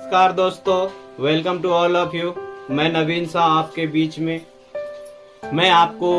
नमस्कार दोस्तों, welcome to all of you. मैं नवीन शाह आपके बीच में। मैं आपको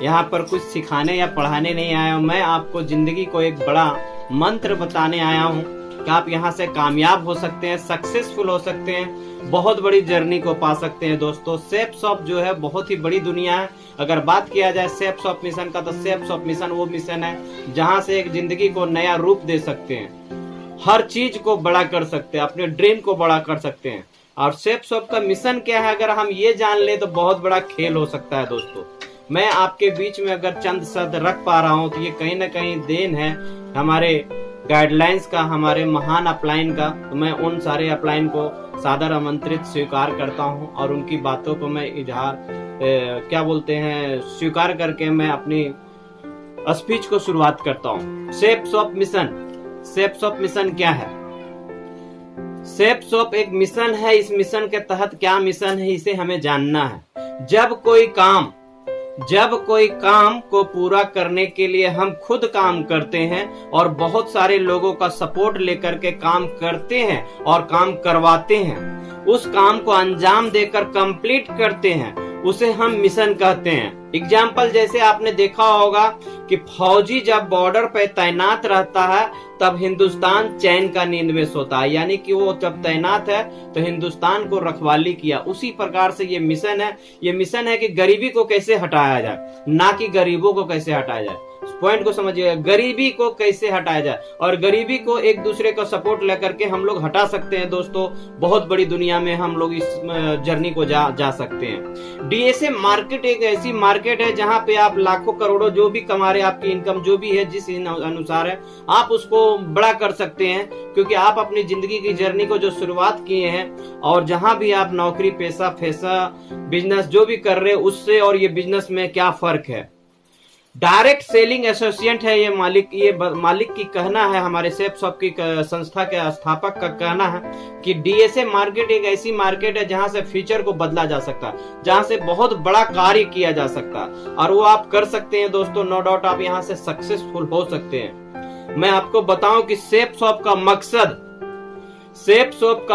यहाँ पर कुछ सिखाने या पढ़ाने नहीं आया हूँ। मैं आपको जिंदगी को एक बड़ा मंत्र बताने आया हूँ कि आप यहाँ से कामयाब हो सकते हैं, सक्सेसफुल हो सकते हैं, बहुत बड़ी जर्नी को पा सकते हैं। दोस्तों, सेफ शॉप जो है बहुत ही बड़ी दुनिया है। अगर बात किया जाए सेफ शॉप मिशन का, तो सेफ शॉप मिशन वो मिशन है जहाँ से एक जिंदगी को नया रूप दे सकते हैं, हर चीज को बड़ा कर सकते हैं, अपने ड्रीम को बड़ा कर सकते हैं। और सेफ शॉप का मिशन क्या है, अगर हम ये जान ले तो बहुत बड़ा खेल हो सकता है। दोस्तों, मैं आपके बीच में अगर चंद शब्द रख पा रहा हूँ तो ये कहीं ना कहीं देन है हमारे गाइडलाइंस का, हमारे महान अपलाइन का। तो मैं उन सारे अपलाइन को सादर आमंत्रित स्वीकार करता हूँ और उनकी बातों को मैं स्वीकार करके मैं अपनी स्पीच को शुरुआत करता हूँ। Safe shop mission. Safe shop mission क्या है? सेफ शॉप एक मिशन है। इस मिशन के तहत क्या मिशन है, इसे हमें जानना है। जब कोई काम को पूरा करने के लिए हम खुद काम करते हैं और बहुत सारे लोगों का सपोर्ट लेकर के काम करते हैं और काम करवाते हैं, उस काम को अंजाम देकर कंप्लीट करते हैं, उसे हम मिशन कहते हैं। एग्जाम्पल, जैसे आपने देखा होगा कि फौजी जब बॉर्डर पे तैनात रहता है तब हिंदुस्तान चैन का नींद में सोता है, यानी कि वो जब तैनात है तो हिंदुस्तान को रखवाली किया। उसी प्रकार से ये मिशन है। ये मिशन है कि गरीबी को कैसे हटाया जाए, ना कि गरीबों को कैसे हटाया जाए। पॉइंट को समझिएगा, गरीबी को कैसे हटाया जाए, और गरीबी को एक दूसरे का सपोर्ट लेकर के हम लोग हटा सकते हैं। दोस्तों, बहुत बड़ी दुनिया में हम लोग इस जर्नी को जा सकते हैं। डीएसए मार्केट एक ऐसी मार्केट है जहां पे आप लाखों करोड़ों जो भी कमा रहे, आपकी इनकम जो भी है जिस अनुसार है, आप उसको बड़ा कर सकते हैं, क्योंकि आप अपनी जिंदगी की जर्नी को जो शुरुआत किए हैं और जहां भी आप नौकरी, पैसा बिजनेस जो भी कर रहे हैं, उससे और ये बिजनेस में क्या फर्क है। डायरेक्ट सेलिंग एसोसिएट है ये मालिक की कहना है, हमारे सेफ शॉप की संस्था के स्थापक का कहना है कि डीएसए मार्केट एक ऐसी मार्केट है जहां से फ्यूचर को बदला जा सकता है, जहां से बहुत बड़ा कार्य किया जा सकता है, और वो आप कर सकते हैं। दोस्तों, नो डाउट आप यहां से सक्सेसफुल हो सकते हैं। मैं आपको बताऊं कि सेफ शॉप का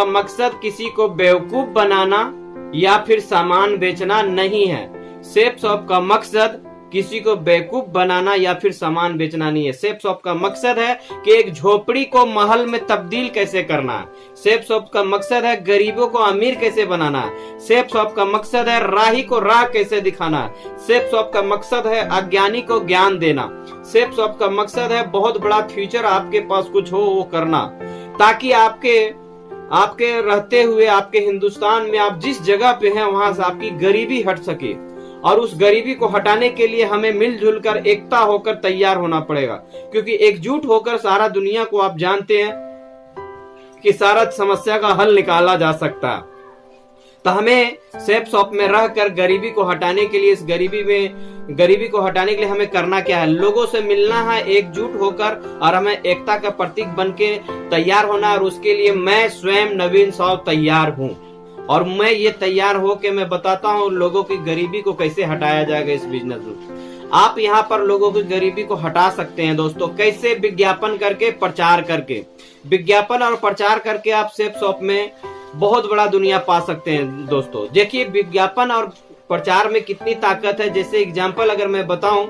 मकसद किसी को बेवकूफ बनाना या फिर सामान बेचना नहीं है। सेफ शॉप का मकसद किसी को बेवकूफ बनाना या फिर सामान बेचना नहीं है। सेफ शॉप का मकसद है कि एक झोपड़ी को महल में तब्दील कैसे करना है। सेफ शॉप का मकसद है गरीबों को अमीर कैसे बनाना है। सेफ शॉप का मकसद है राही को राह कैसे दिखाना है। सेफ शॉप का मकसद है अज्ञानी को ज्ञान देना। सेफ शॉप का मकसद है बहुत बड़ा फ्यूचर आपके पास कुछ हो वो करना, ताकि आपके रहते हुए आपके हिंदुस्तान में आप जिस जगह पे हैं वहां से आपकी गरीबी हट सके। और उस गरीबी को हटाने के लिए हमें मिलजुल कर एकता होकर तैयार होना पड़ेगा, क्योंकि एकजुट होकर सारा दुनिया को आप जानते हैं कि सारा समस्या का हल निकाला जा सकता है। तो हमें सेफ शॉप में रहकर गरीबी को हटाने के लिए, गरीबी को हटाने के लिए हमें करना क्या है? लोगों से मिलना है एकजुट होकर, और हमें एकता का प्रतीक बन के तैयार होना। और उसके लिए मैं स्वयं नवीन शाह तैयार हूँ, और मैं ये तैयार हो के मैं बताता हूँ लोगों की गरीबी को कैसे हटाया जाएगा इस बिजनेस में। आप यहाँ पर लोगों की गरीबी को हटा सकते हैं। दोस्तों, कैसे? विज्ञापन करके, प्रचार करके। विज्ञापन और प्रचार करके आप सेफ शॉप में बहुत बड़ा दुनिया पा सकते हैं। दोस्तों, देखिए विज्ञापन और प्रचार में कितनी ताकत है। जैसे एग्जाम्पल अगर मैं बताऊं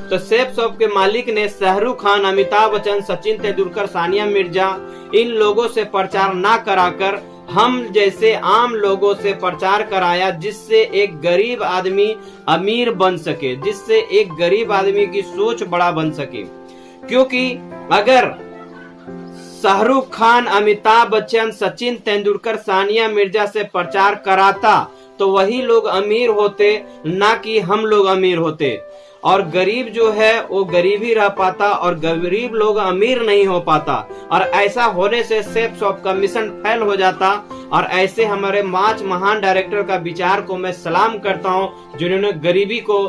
तो सेफ शॉप के मालिक ने शाहरुख खान, अमिताभ बच्चन, सचिन तेंदुलकर, सानिया मिर्जा, इन लोगों से प्रचार ना कराकर हम जैसे आम लोगों से प्रचार कराया, जिससे एक गरीब आदमी अमीर बन सके, जिससे एक गरीब आदमी की सोच बड़ा बन सके। क्योंकि अगर शाहरुख खान, अमिताभ बच्चन, सचिन तेंदुलकर, सानिया मिर्जा से प्रचार कराता तो वही लोग अमीर होते, ना कि हम लोग अमीर होते। और गरीब जो है वो गरीब ही रह पाता और गरीब लोग अमीर नहीं हो पाता। और ऐसा होने से सेफ शॉप का मिशन फेल हो जाता। और ऐसे हमारे महान डायरेक्टर का विचार को मैं सलाम करता हूँ, जिन्होंने गरीबी को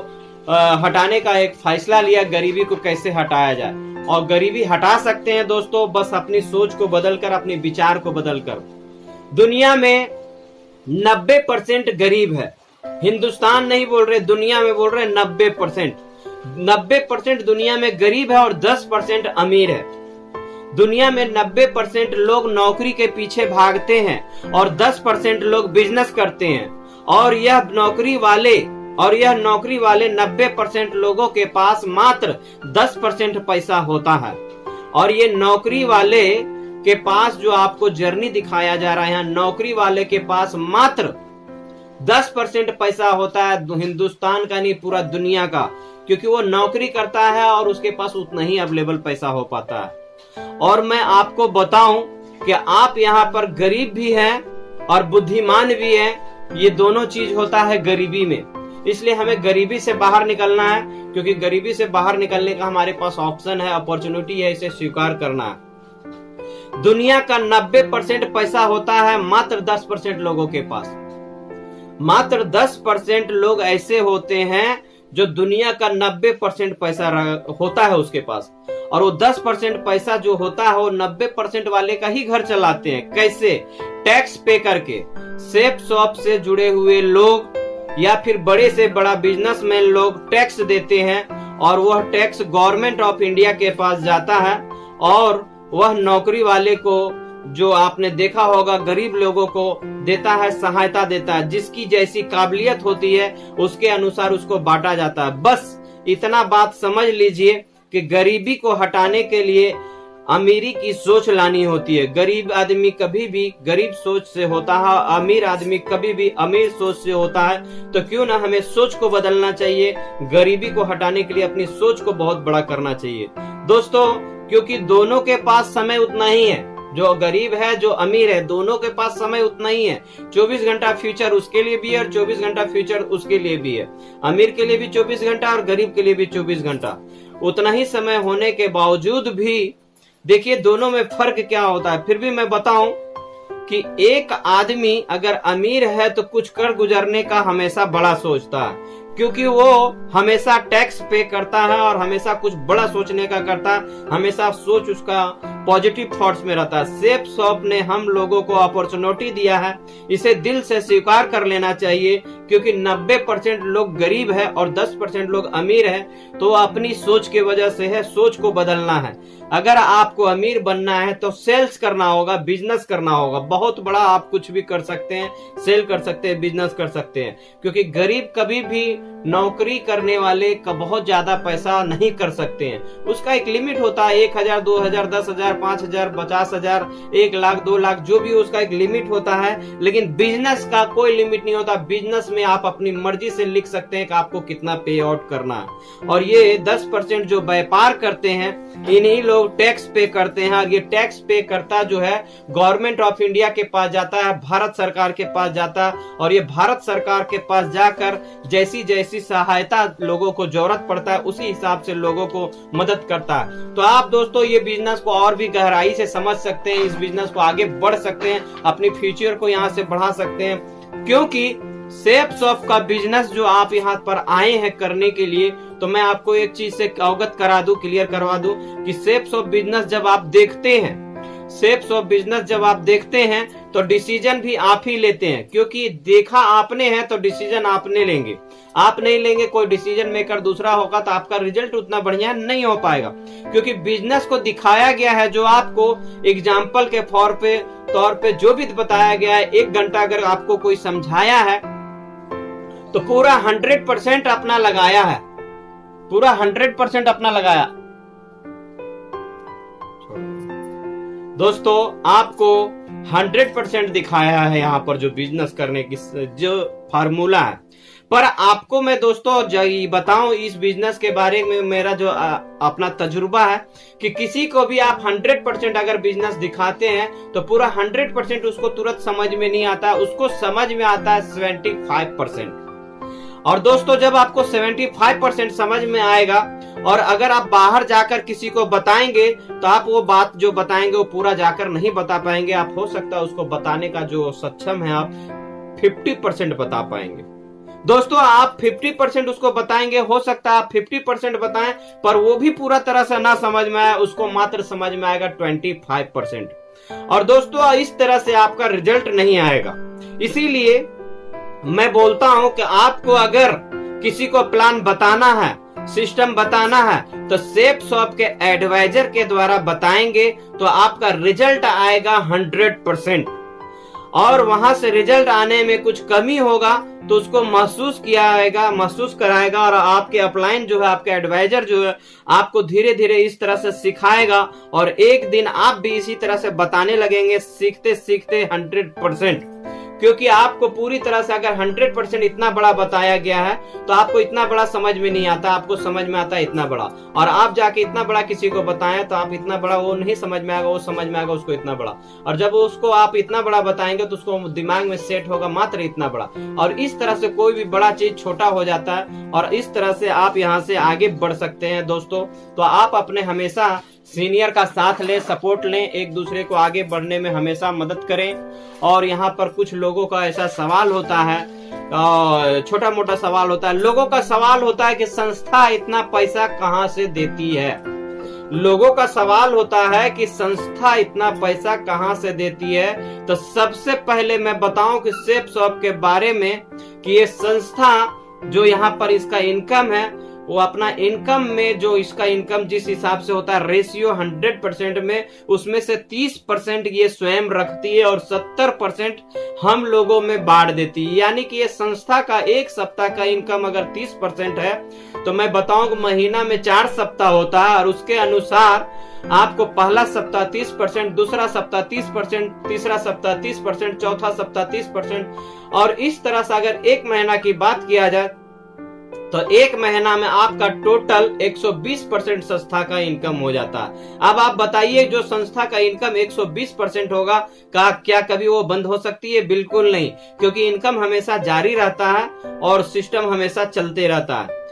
हटाने का एक फैसला लिया, गरीबी को कैसे हटाया जाए। और गरीबी हटा सकते हैं दोस्तों, बस अपनी सोच को बदलकर, अपने विचार को बदलकर। दुनिया में 90% गरीब है। हिंदुस्तान नहीं बोल रहे, दुनिया में बोल रहे 90% दुनिया में गरीब है और 10% अमीर है। दुनिया में 90% लोग नौकरी के पीछे भागते हैं और 10% लोग बिजनेस करते हैं, और यह नौकरी वाले 90% लोगों के पास मात्र 10% पैसा होता है। और ये नौकरी वाले के पास जो आपको जर्नी दिखाया जा रहा है, नौकरी वाले के पास मात्र 10% पैसा होता है, हिंदुस्तान का नहीं पूरा दुनिया का, क्योंकि वो नौकरी करता है और उसके पास उतना ही अवेलेबल पैसा हो पाता है। और मैं आपको बताऊं कि आप यहाँ पर गरीब भी हैं और बुद्धिमान भी हैं, ये दोनों चीज होता है गरीबी में। इसलिए हमें गरीबी से बाहर निकलना है, क्योंकि गरीबी से बाहर निकलने का हमारे पास ऑप्शन है, अपॉर्चुनिटी है, इसे स्वीकार करना है। दुनिया का 90% पैसा होता है मात्र 10% लोगों के पास। मात्र 10% लोग ऐसे होते हैं जो दुनिया का 90% पैसा होता है उसके पास, और वो 10% पैसा जो होता है वो 90% वाले का ही घर चलाते हैं। कैसे? टैक्स पे करके। सेफ शॉप से जुड़े हुए लोग या फिर बड़े से बड़ा बिजनेसमैन लोग टैक्स देते हैं, और वह टैक्स गवर्नमेंट ऑफ इंडिया के पास जाता है, और वह नौकरी वाले को, जो आपने देखा होगा गरीब लोगों को देता है, सहायता देता है, जिसकी जैसी काबिलियत होती है उसके अनुसार उसको बांटा जाता है। बस इतना बात समझ लीजिए कि गरीबी को हटाने के लिए अमीरी की सोच लानी होती है। गरीब आदमी कभी भी गरीब सोच से होता है, अमीर आदमी कभी भी अमीर सोच से होता है। तो क्यों ना हमें सोच को बदलना चाहिए, गरीबी को हटाने के लिए अपनी सोच को बहुत बड़ा करना चाहिए दोस्तों, क्योंकि दोनों के पास समय उतना ही है। जो गरीब है, जो अमीर है, दोनों के पास समय उतना ही है। 24 घंटा फ्यूचर उसके लिए भी है और 24 घंटा फ्यूचर उसके लिए भी है। अमीर के लिए भी 24 घंटा और गरीब के लिए भी 24 घंटा। उतना ही समय होने के बावजूद भी देखिए दोनों में फर्क क्या होता है। फिर भी मैं बताऊं कि एक आदमी अगर अमीर है तो कुछ कर गुजरने का हमेशा बड़ा सोचता है, क्योंकि वो हमेशा टैक्स पे करता है और हमेशा कुछ बड़ा सोचने का करता है, हमेशा सोच उसका पॉजिटिव थॉट्स में रहता है। सेफ शॉप ने हम लोगों को अपॉर्चुनिटी दिया है, इसे दिल से स्वीकार कर लेना चाहिए, क्योंकि 90% लोग गरीब है और 10% लोग अमीर है। तो अपनी सोच की वजह से है, सोच को बदलना है। अगर आपको अमीर बनना है तो सेल्स करना होगा, बिजनेस करना होगा। बहुत बड़ा आप कुछ भी कर सकते हैं, सेल कर सकते हैं, बिजनेस कर सकते हैं, क्योंकि गरीब कभी भी नौकरी करने वाले का बहुत ज्यादा पैसा नहीं कर सकते हैं। उसका एक लिमिट होता है, 1000, 2000, 10,000, 5,000, 50,000, 1 लाख, 2 लाख, जो भी उसका एक लिमिट होता है। लेकिन बिजनेस का कोई लिमिट नहीं होता। बिजनेस में आप अपनी मर्जी से लिख सकते हैं कि आपको कितना पे आउट करना है। और ये 10% जो व्यापार करते हैं, इन्हीं लोग टैक्स पे करते हैं, और ये टैक्स पे करता जो है गवर्नमेंट ऑफ इंडिया के पास जाता है, भारत सरकार के पास जाता है, और ये भारत सरकार के पास जाकर जैसी जैसी सहायता लोगों को जरूरत पड़ता है उसी हिसाब से लोगों को मदद करता है। तो आप दोस्तों ये बिजनेस को और भी गहराई से समझ सकते हैं, इस बिजनेस को आगे बढ़ सकते हैं, अपनी फ्यूचर को यहाँ से बढ़ा सकते हैं। क्योंकि सेफ शॉप का बिजनेस जो आप यहाँ पर आए हैं करने के लिए, तो मैं आपको एक चीज से अवगत करा दूं, क्लियर करवा दूं कि सेफ शॉप बिजनेस जब आप देखते हैं, सेफ शॉप बिजनेस जब आप देखते हैं तो डिसीजन भी आप ही लेते हैं, क्योंकि देखा आपने है तो डिसीजन आपने लेंगे। आप नहीं लेंगे, कोई डिसीजन मेकर दूसरा होगा तो आपका रिजल्ट उतना बढ़िया नहीं हो पाएगा, क्योंकि बिजनेस को दिखाया गया है जो आपको एग्जाम्पल के तौर पे जो भी बताया गया है। 1 घंटा अगर आपको कोई समझाया है तो पूरा 100% अपना लगाया है, पूरा 100% अपना लगाया। दोस्तों आपको 100% दिखाया है यहाँ पर जो बिजनेस करने की जो फार्मूला है। पर आपको मैं दोस्तों बताऊं इस बिजनेस के बारे में, मेरा जो अपना तजुर्बा है कि किसी को भी आप 100% अगर बिजनेस दिखाते हैं तो पूरा 100% उसको तुरंत समझ में नहीं आता, उसको समझ में आता है 75%। और दोस्तों जब आपको 75% समझ में आएगा, और अगर आप बाहर जाकर किसी को बताएंगे तो आप वो बात जो बताएंगे वो पूरा जाकर नहीं बता पाएंगे। आप हो सकता है उसको बताने का जो सक्षम है आप 50% बता पाएंगे। दोस्तों आप 50% उसको बताएंगे, हो सकता है आप 50% बताएं, पर वो भी पूरा तरह से ना समझ में आए, उसको मात्र समझ में आएगा 25%। और दोस्तों इस तरह से आपका रिजल्ट नहीं आएगा। इसीलिए मैं बोलता हूं कि आपको अगर किसी को प्लान बताना है सिस्टम बताना है तो सेफ शॉप के एडवाइजर के द्वारा बताएंगे तो आपका रिजल्ट आएगा 100%। और वहां से रिजल्ट आने में कुछ कमी होगा तो उसको महसूस कराएगा और आपके अपलाइन जो है, आपके एडवाइजर जो है, आपको धीरे धीरे इस तरह से सिखाएगा और एक दिन आप भी इसी तरह से बताने लगेंगे सीखते सीखते 100%। क्योंकि आपको पूरी तरह से अगर 100% इतना बड़ा बताया गया है तो आपको इतना बड़ा समझ में नहीं आता, आपको समझ में आता है इतना बड़ा। और आप जाके इतना बड़ा किसी को बताएं तो आप इतना बड़ा वो नहीं समझ में आएगा, वो समझ में आएगा उसको इतना बड़ा। और जब उसको आप इतना बड़ा बताएंगे तो उसको दिमाग में सेट होगा मात्र इतना बड़ा। और इस तरह से कोई भी बड़ा चीज छोटा हो जाता है और इस तरह से आप यहाँ से आगे बढ़ सकते हैं दोस्तों। तो आप अपने हमेशा सीनियर का साथ लें, सपोर्ट लें, एक दूसरे को आगे बढ़ने में हमेशा मदद करें। और यहाँ पर कुछ लोगों का ऐसा सवाल होता है, छोटा मोटा सवाल होता है, लोगों का सवाल होता है कि संस्था इतना पैसा कहाँ से देती है। लोगों का सवाल होता है कि संस्था इतना पैसा कहाँ से देती है। तो सबसे पहले मैं बताऊं कि सेफ शॉप के बारे में कि ये संस्था जो यहाँ पर इसका इनकम है वो अपना इनकम में जो इसका इनकम जिस हिसाब से होता है रेशियो 100% में, उसमें से 30% ये स्वयं रखती है और 70% हम लोगों में बांट देती है। यानी कि ये संस्था का एक सप्ताह का इनकम अगर 30% है तो मैं बताऊं कि महीना में 4 सप्ताह होता है और उसके अनुसार आपको पहला सप्ताह 30%, दूसरा सप्ताह 30%, तीसरा सप्ताह 30%, चौथा सप्ताह 30%। और इस तरह से अगर एक महीना की बात किया जाए तो एक महीना में आपका टोटल 120% संस्था का इनकम हो जाता है। अब आप बताइए जो संस्था का इनकम 120% होगा क्या कभी वो बंद हो सकती है? बिल्कुल नहीं, क्योंकि इनकम हमेशा जारी रहता है और सिस्टम हमेशा चलते रहता है।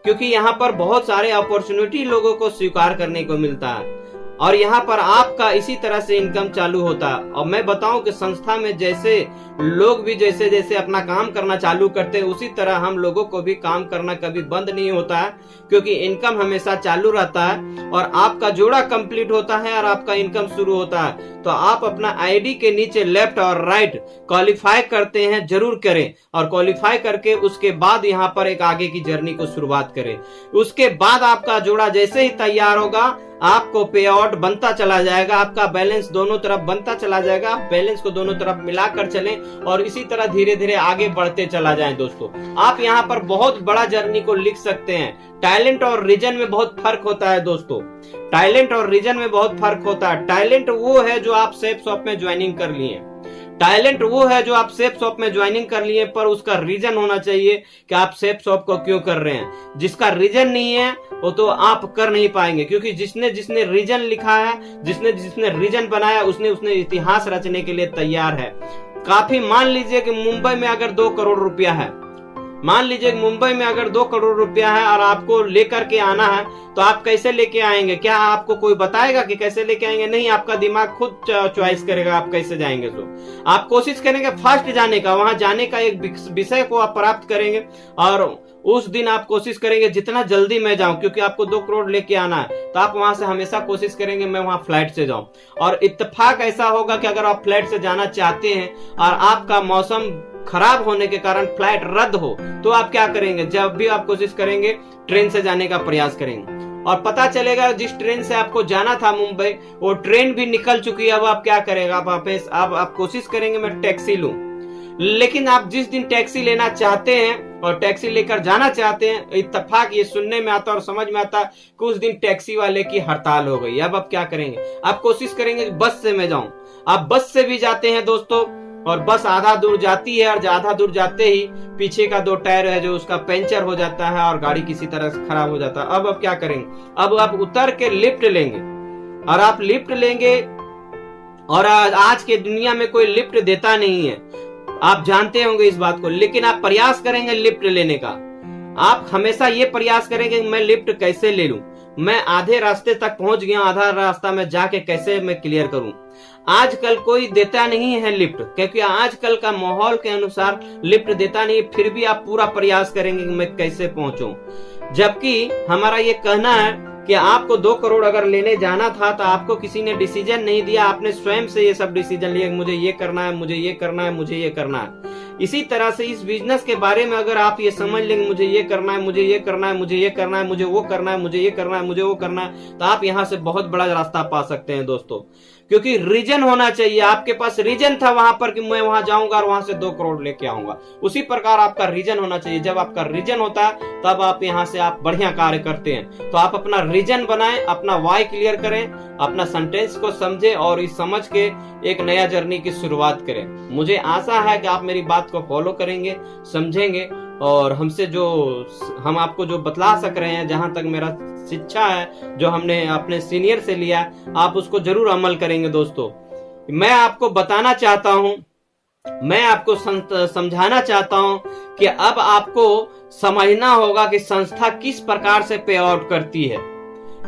क्योंकि यहाँ पर बहुत सारे अपॉर्चुनिटी लोगों को स्वीकार करने को मिलता है और यहाँ पर आपका इसी तरह से इनकम चालू होता है। और मैं बताऊं कि संस्था में जैसे लोग भी जैसे जैसे अपना काम करना चालू करते हैं उसी तरह हम लोगों को भी काम करना कभी बंद नहीं होता है, क्योंकि इनकम हमेशा चालू रहता है और आपका जोड़ा कंप्लीट होता है और आपका इनकम शुरू होता है। तो आप अपना आईडी के नीचे लेफ्ट और राइट क्वालिफाई करते हैं जरूर करें और क्वालिफाई करके उसके बाद यहाँ पर एक आगे की जर्नी को शुरुआत करें। उसके बाद आपका जोड़ा जैसे ही तैयार होगा आपको पे आउट बनता चला जाएगा, आपका बैलेंस दोनों तरफ बनता चला जाएगा। आप बैलेंस को दोनों तरफ मिलाकर चलें और इसी तरह धीरे धीरे आगे बढ़ते चला जाएं। दोस्तों आप यहाँ पर बहुत बड़ा जर्नी को लिख सकते हैं। टैलेंट और रीजन में बहुत फर्क होता है दोस्तों, टैलेंट और रीजन में बहुत फर्क होता है। टैलेंट वो है जो आप सेफ शॉप में ज्वाइनिंग कर लिए, टैलेंट वो है जो आप सेफ शॉप में ज्वाइनिंग कर लिए, पर उसका रीजन होना चाहिए कि आप सेफ शॉप को क्यों कर रहे हैं। जिसका रीजन नहीं है वो तो आप कर नहीं पाएंगे, क्योंकि जिसने रीजन लिखा है, जिसने रीजन बनाया उसने इतिहास रचने के लिए तैयार है। काफी मान लीजिए कि मुंबई में अगर 2 करोड़ रुपया है, मान लीजिए मुंबई में अगर 2 करोड़ रुपया है और आपको लेकर के आना है तो आप कैसे लेके आएंगे? क्या आपको कोई बताएगा कि कैसे लेके आएंगे? नहीं, आपका दिमाग खुद चॉइस करेगा आप कैसे जाएंगे। तो आप कोशिश करेंगे फर्स्ट जाने का, वहां जाने का एक विषय को आप प्राप्त करेंगे और उस दिन आप कोशिश करेंगे जितना जल्दी मैं जाऊं, क्योंकि आपको 2 करोड़ लेके आना है तो आप वहां से हमेशा कोशिश करेंगे मैं वहां फ्लाइट से जाऊं। और इत्तेफाक ऐसा होगा कि अगर आप फ्लाइट से जाना चाहते हैं और आपका मौसम खराब होने के कारण फ्लाइट रद्द हो तो आप क्या करेंगे? जब भी आप कोशिश करेंगे ट्रेन से जाने का प्रयास करेंगे और पता चलेगा जिस ट्रेन से आपको जाना था मुंबई वो ट्रेन भी निकल चुकी है। अब आप क्या करेंगे? आप कोशिश करेंगे मैं टैक्सी लूं, लेकिन आप जिस दिन टैक्सी लेना चाहते हैं और टैक्सी लेकर जाना चाहते हैं, इत्तेफाक ये सुनने में आता और समझ में आता कि उस दिन टैक्सी वाले की हड़ताल हो गई। अब आप क्या करेंगे? आप कोशिश करेंगे बस से मैं जाऊं। आप बस से भी जाते हैं दोस्तों और बस आधा दूर जाती है और आधा दूर जाते ही पीछे का 2 टायर है जो उसका पंचर हो जाता है और गाड़ी किसी तरह से खराब हो जाता है। अब आप क्या करेंगे? अब आप उतर के लिफ्ट लेंगे और आप लिफ्ट लेंगे और आज के दुनिया में कोई लिफ्ट देता नहीं है, आप जानते होंगे इस बात को, लेकिन आप प्रयास करेंगे लिफ्ट लेने का। आप हमेशा ये प्रयास करेंगे कि मैं लिफ्ट कैसे ले लूं, मैं आधे रास्ते तक पहुंच गया, आधा रास्ता में जाके कैसे मैं क्लियर करूं। आजकल कोई देता नहीं है लिफ्ट, क्योंकि आजकल का माहौल के अनुसार लिफ्ट देता नहीं, फिर भी आप पूरा प्रयास करेंगे कि मैं कैसे पहुंचूं। जबकि हमारा ये कहना है कि आपको 2 करोड़ अगर लेने जाना था तो आपको किसी ने डिसीजन नहीं दिया, आपने स्वयं से ये सब डिसीजन लिया, मुझे ये करना है, मुझे ये करना है, मुझे ये करना है। इसी तरह से इस बिजनेस के बारे में अगर आप ये समझ लेंगे मुझे ये करना है, मुझे ये करना है, मुझे ये करना है, मुझे वो करना है, मुझे ये करना है, मुझे वो करना है, तो आप यहाँ से बहुत बड़ा रास्ता पा सकते हैं दोस्तों। क्योंकि रीजन होना चाहिए, आपके पास रीजन था वहां पर कि मैं वहां जाऊंगा और वहां से 2 करोड़ लेके आऊंगा, उसी प्रकार आपका रीजन होना चाहिए। जब आपका रीजन होता है तब आप यहाँ से आप बढ़िया कार्य करते हैं। तो आप अपना रीजन बनाएं, अपना वाई क्लियर करें, अपना सेंटेंस को समझे और इस समझ के एक नया जर्नी की शुरुआत करें। मुझे आशा है कि आप मेरी बात को फॉलो करेंगे, समझेंगे और हमसे जो हम आपको जो बतला सक रहे हैं, जहां तक मेरा शिक्षा है जो हमने अपने सीनियर से लिया, आप उसको जरूर अमल करेंगे दोस्तों। मैं आपको बताना चाहता हूं, मैं आपको समझाना चाहता हूं कि अब आपको समझना होगा कि संस्था किस प्रकार से पे आउट करती है,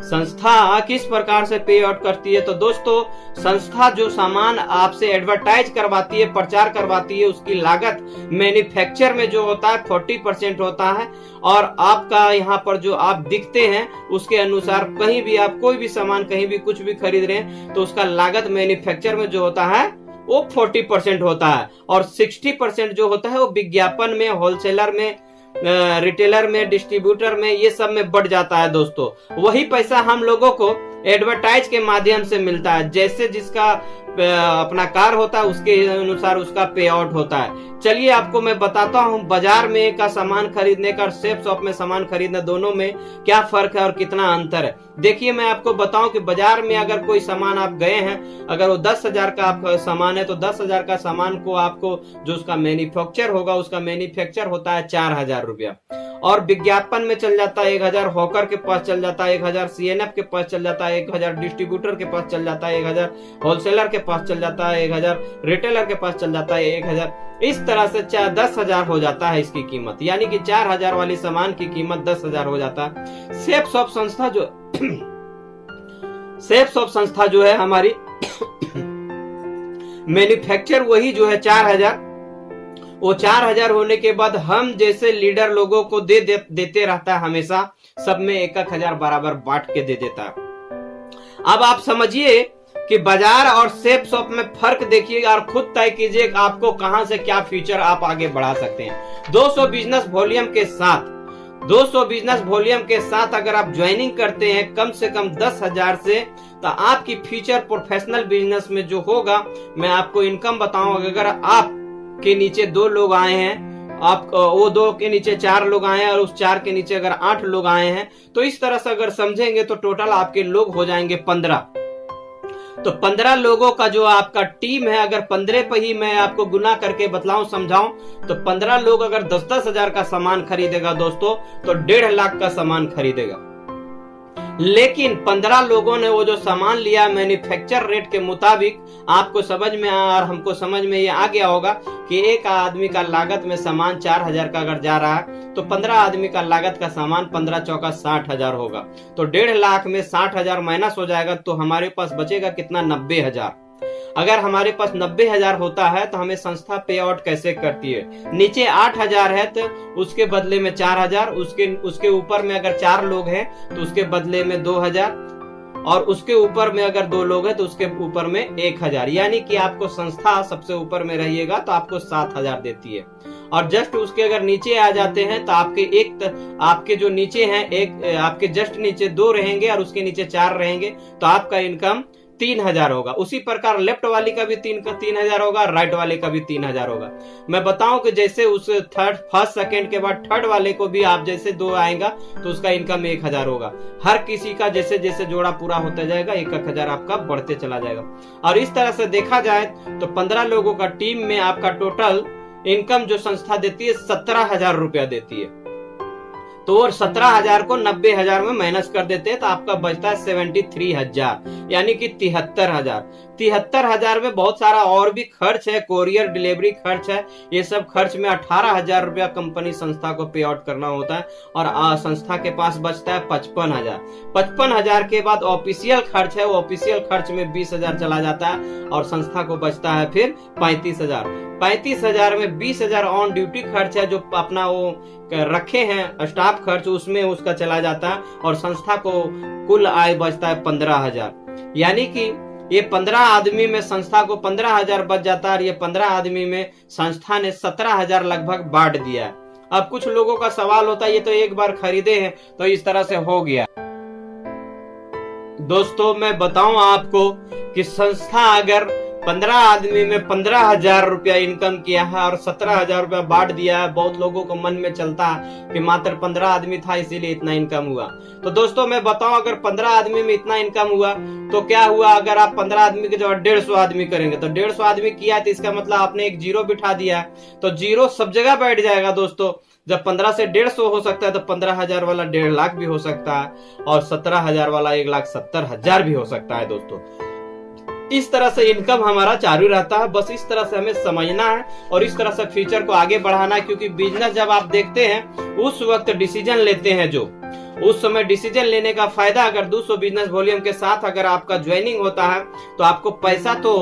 संस्था किस प्रकार से पे आउट करती है। तो दोस्तों, संस्था जो सामान आपसे एडवर्टाइज करवाती है, प्रचार करवाती है, उसकी लागत मैन्युफैक्चर में जो होता है 40% होता है और आपका यहाँ पर जो आप दिखते हैं उसके अनुसार कहीं भी आप कोई भी सामान कहीं भी कुछ भी खरीद रहे हैं तो उसका लागत मैन्युफैक्चर में जो होता है वो 40% होता है और 60% जो होता है वो विज्ञापन में, होलसेलर में, रिटेलर में, डिस्ट्रीब्यूटर में, ये सब में बढ़ जाता है दोस्तों। वही पैसा हम लोगों को एडवर्टाइज के माध्यम से मिलता है, जैसे जिसका अपना कार होता है उसके अनुसार उसका पे आउट होता है। चलिए आपको मैं बताता हूँ बाजार में का सामान खरीदने का और सेफ शॉप में सामान खरीदने दोनों में क्या फर्क है और कितना अंतर है। देखिए मैं आपको बताऊं कि बाजार में अगर कोई सामान आप गए हैं, अगर वो 10,000 का आपका सामान है तो 10,000 का सामान को आपको जो उसका मैन्युफैक्चर होगा उसका मैन्युफैक्चर होता है 4,000 रुपया और विज्ञापन में चल जाता है 1,000, हॉकर के पास चल जाता है 1,000, CNF के पास चल जाता है 1,000, डिस्ट्रीब्यूटर के पास चल जाता है 1,000, होलसेलर के पास चल जाता है 1,000, रिटेलर के पास चल जाता है 1,000। इस तरह से 10,000 हो जाता है इसकी कीमत, यानी कि 4,000 वाली सामान की कीमत 10,000 हो जाता है। सेफ शॉप संस्था जो सेफ शॉप संस्था जो है हमारी मैन्युफैक्चर वही जो है 4,000, वो 4,000 होने के बाद हम जैसे लीडर लोगों को देते रहता है, हमेशा सब में 1,000 बराबर बांट के दे देता है। अब आप समझिए कि बाजार और सेफ शॉप में फर्क देखिए और खुद तय कीजिए आपको कहां से क्या फ्यूचर आप आगे बढ़ा सकते हैं। 200 बिजनेस वॉल्यूम के साथ 200 बिजनेस वॉल्यूम के साथ अगर आप ज्वाइनिंग करते हैं कम से कम 10,000 से, तो आपकी फ्यूचर प्रोफेशनल बिजनेस में जो होगा, मैं आपको इनकम बताऊंगा। अगर आप के नीचे 2 लोग आए हैं, आप वो 2 के नीचे 4 लोग आए हैं और उस 4 के नीचे अगर 8 लोग आए हैं, तो इस तरह से अगर समझेंगे तो टोटल आपके लोग हो जाएंगे 15। तो 15 लोगों का जो आपका टीम है, अगर 15 पे ही मैं आपको गुना करके बतलाऊं, समझाऊं, तो 15 लोग अगर 10-10 हजार का सामान खरीदेगा दोस्तों, तो 1.5 लाख का सामान खरीदेगा। लेकिन 15 लोगों ने वो जो सामान लिया मैन्युफैक्चर रेट के मुताबिक, आपको समझ में और हमको समझ में ये आ गया होगा कि एक आदमी का लागत में सामान 4,000 का अगर जा रहा है तो 15 आदमी का लागत का सामान 15 चौका 60,000 होगा। तो 1.5 लाख में 60,000 माइनस हो जाएगा तो हमारे पास बचेगा कितना, 90,000। अगर हमारे पास 90,000 होता है तो हमें संस्था पे आउट कैसे करती है, नीचे 8,000 है तो उसके बदले में 4,000, उसके ऊपर में अगर 4 लोग हैं तो उसके बदले में 2,000 और उसके ऊपर में अगर 2 लोग हैं तो उसके ऊपर में 1,000, यानी कि आपको संस्था सबसे ऊपर में रहिएगा तो आपको 7,000 देती है। और जस्ट उसके अगर नीचे आ जाते हैं तो आपके जो नीचे हैं, एक आपके जस्ट नीचे 2 रहेंगे और उसके नीचे 4 रहेंगे, तो आपका इनकम 3,000 होगा। उसी प्रकार लेफ्ट वाली का भी 3,000 होगा, राइट वाले का भी 3,000 होगा। मैं बताऊं कि जैसे उस फर्स्ट सेकंड के बाद थर्ड वाले को भी आप जैसे 2 आएगा तो उसका इनकम 1,000 होगा। हर किसी का जैसे जैसे जोड़ा पूरा होता जाएगा 1,000 आपका बढ़ते चला जाएगा। और इस तरह से देखा जाए तो 15 लोगों का टीम में आपका टोटल इनकम जो संस्था देती है 17,000 रुपया देती है। तो और 17,000 को 90,000 में माइनस कर देते हैं तो आपका बचता है 73,000, यानी कि 73,000। 73,000 में बहुत सारा और भी खर्च है, कोरियर डिलीवरी खर्च है, ये सब खर्च में 18,000 रुपया कंपनी संस्था को पे आउट करना होता है और संस्था के पास बचता है 55,000। 55,000 के बाद ऑफिशियल खर्च है, वो ऑफिशियल खर्च में 20,000 चला जाता है और संस्था को बचता है फिर 35,000। 35,000 में 20,000 ऑन ड्यूटी खर्च है, जो अपना वो रखे हैं स्टाफ खर्च, उसमें उसका चला जाता है और संस्था को कुल आय बचता है 15,000। यानी कि ये 15 आदमी में संस्था को 15,000 बच जाता है और ये 15 आदमी में संस्था ने 17,000 लगभग बांट दिया है। अब कुछ लोगों का सवाल होता है ये तो एक बार खरीदे हैं तो इस तरह से हो गया। दोस्तों मैं बताऊं आपको कि संस्था अगर 15 आदमी में 15,000 रुपया इनकम किया है और 17,000 रुपया बांट दिया है, बहुत लोगों को मन में चलता है कि मात्र 15 आदमी था इसीलिए इतना इनकम हुआ। तो दोस्तों मैं बताऊं अगर 15 आदमी में इतना इनकम हुआ तो क्या हुआ, अगर आप 15 आदमी के जगह 150 आदमी करेंगे तो 150 आदमी किया तो इसका मतलब आपने एक जीरो बिठा दिया है, तो जीरो सब जगह बैठ जाएगा। दोस्तों जब 15 से 150 हो सकता है तो 15,000 वाला 1.5 लाख भी हो सकता है और 17,000 वाला 1,70,000 भी हो सकता है। दोस्तों इस तरह से इनकम हमारा चालू रहता है, बस इस तरह से हमें समझना है और इस तरह से फ्यूचर को आगे बढ़ाना है। क्योंकि बिजनेस जब आप देखते हैं उस वक्त डिसीजन लेते हैं, जो उस समय डिसीजन लेने का फायदा अगर 200 बिजनेस वॉल्यूम के साथ अगर आपका ज्वाइनिंग होता है तो आपको पैसा तो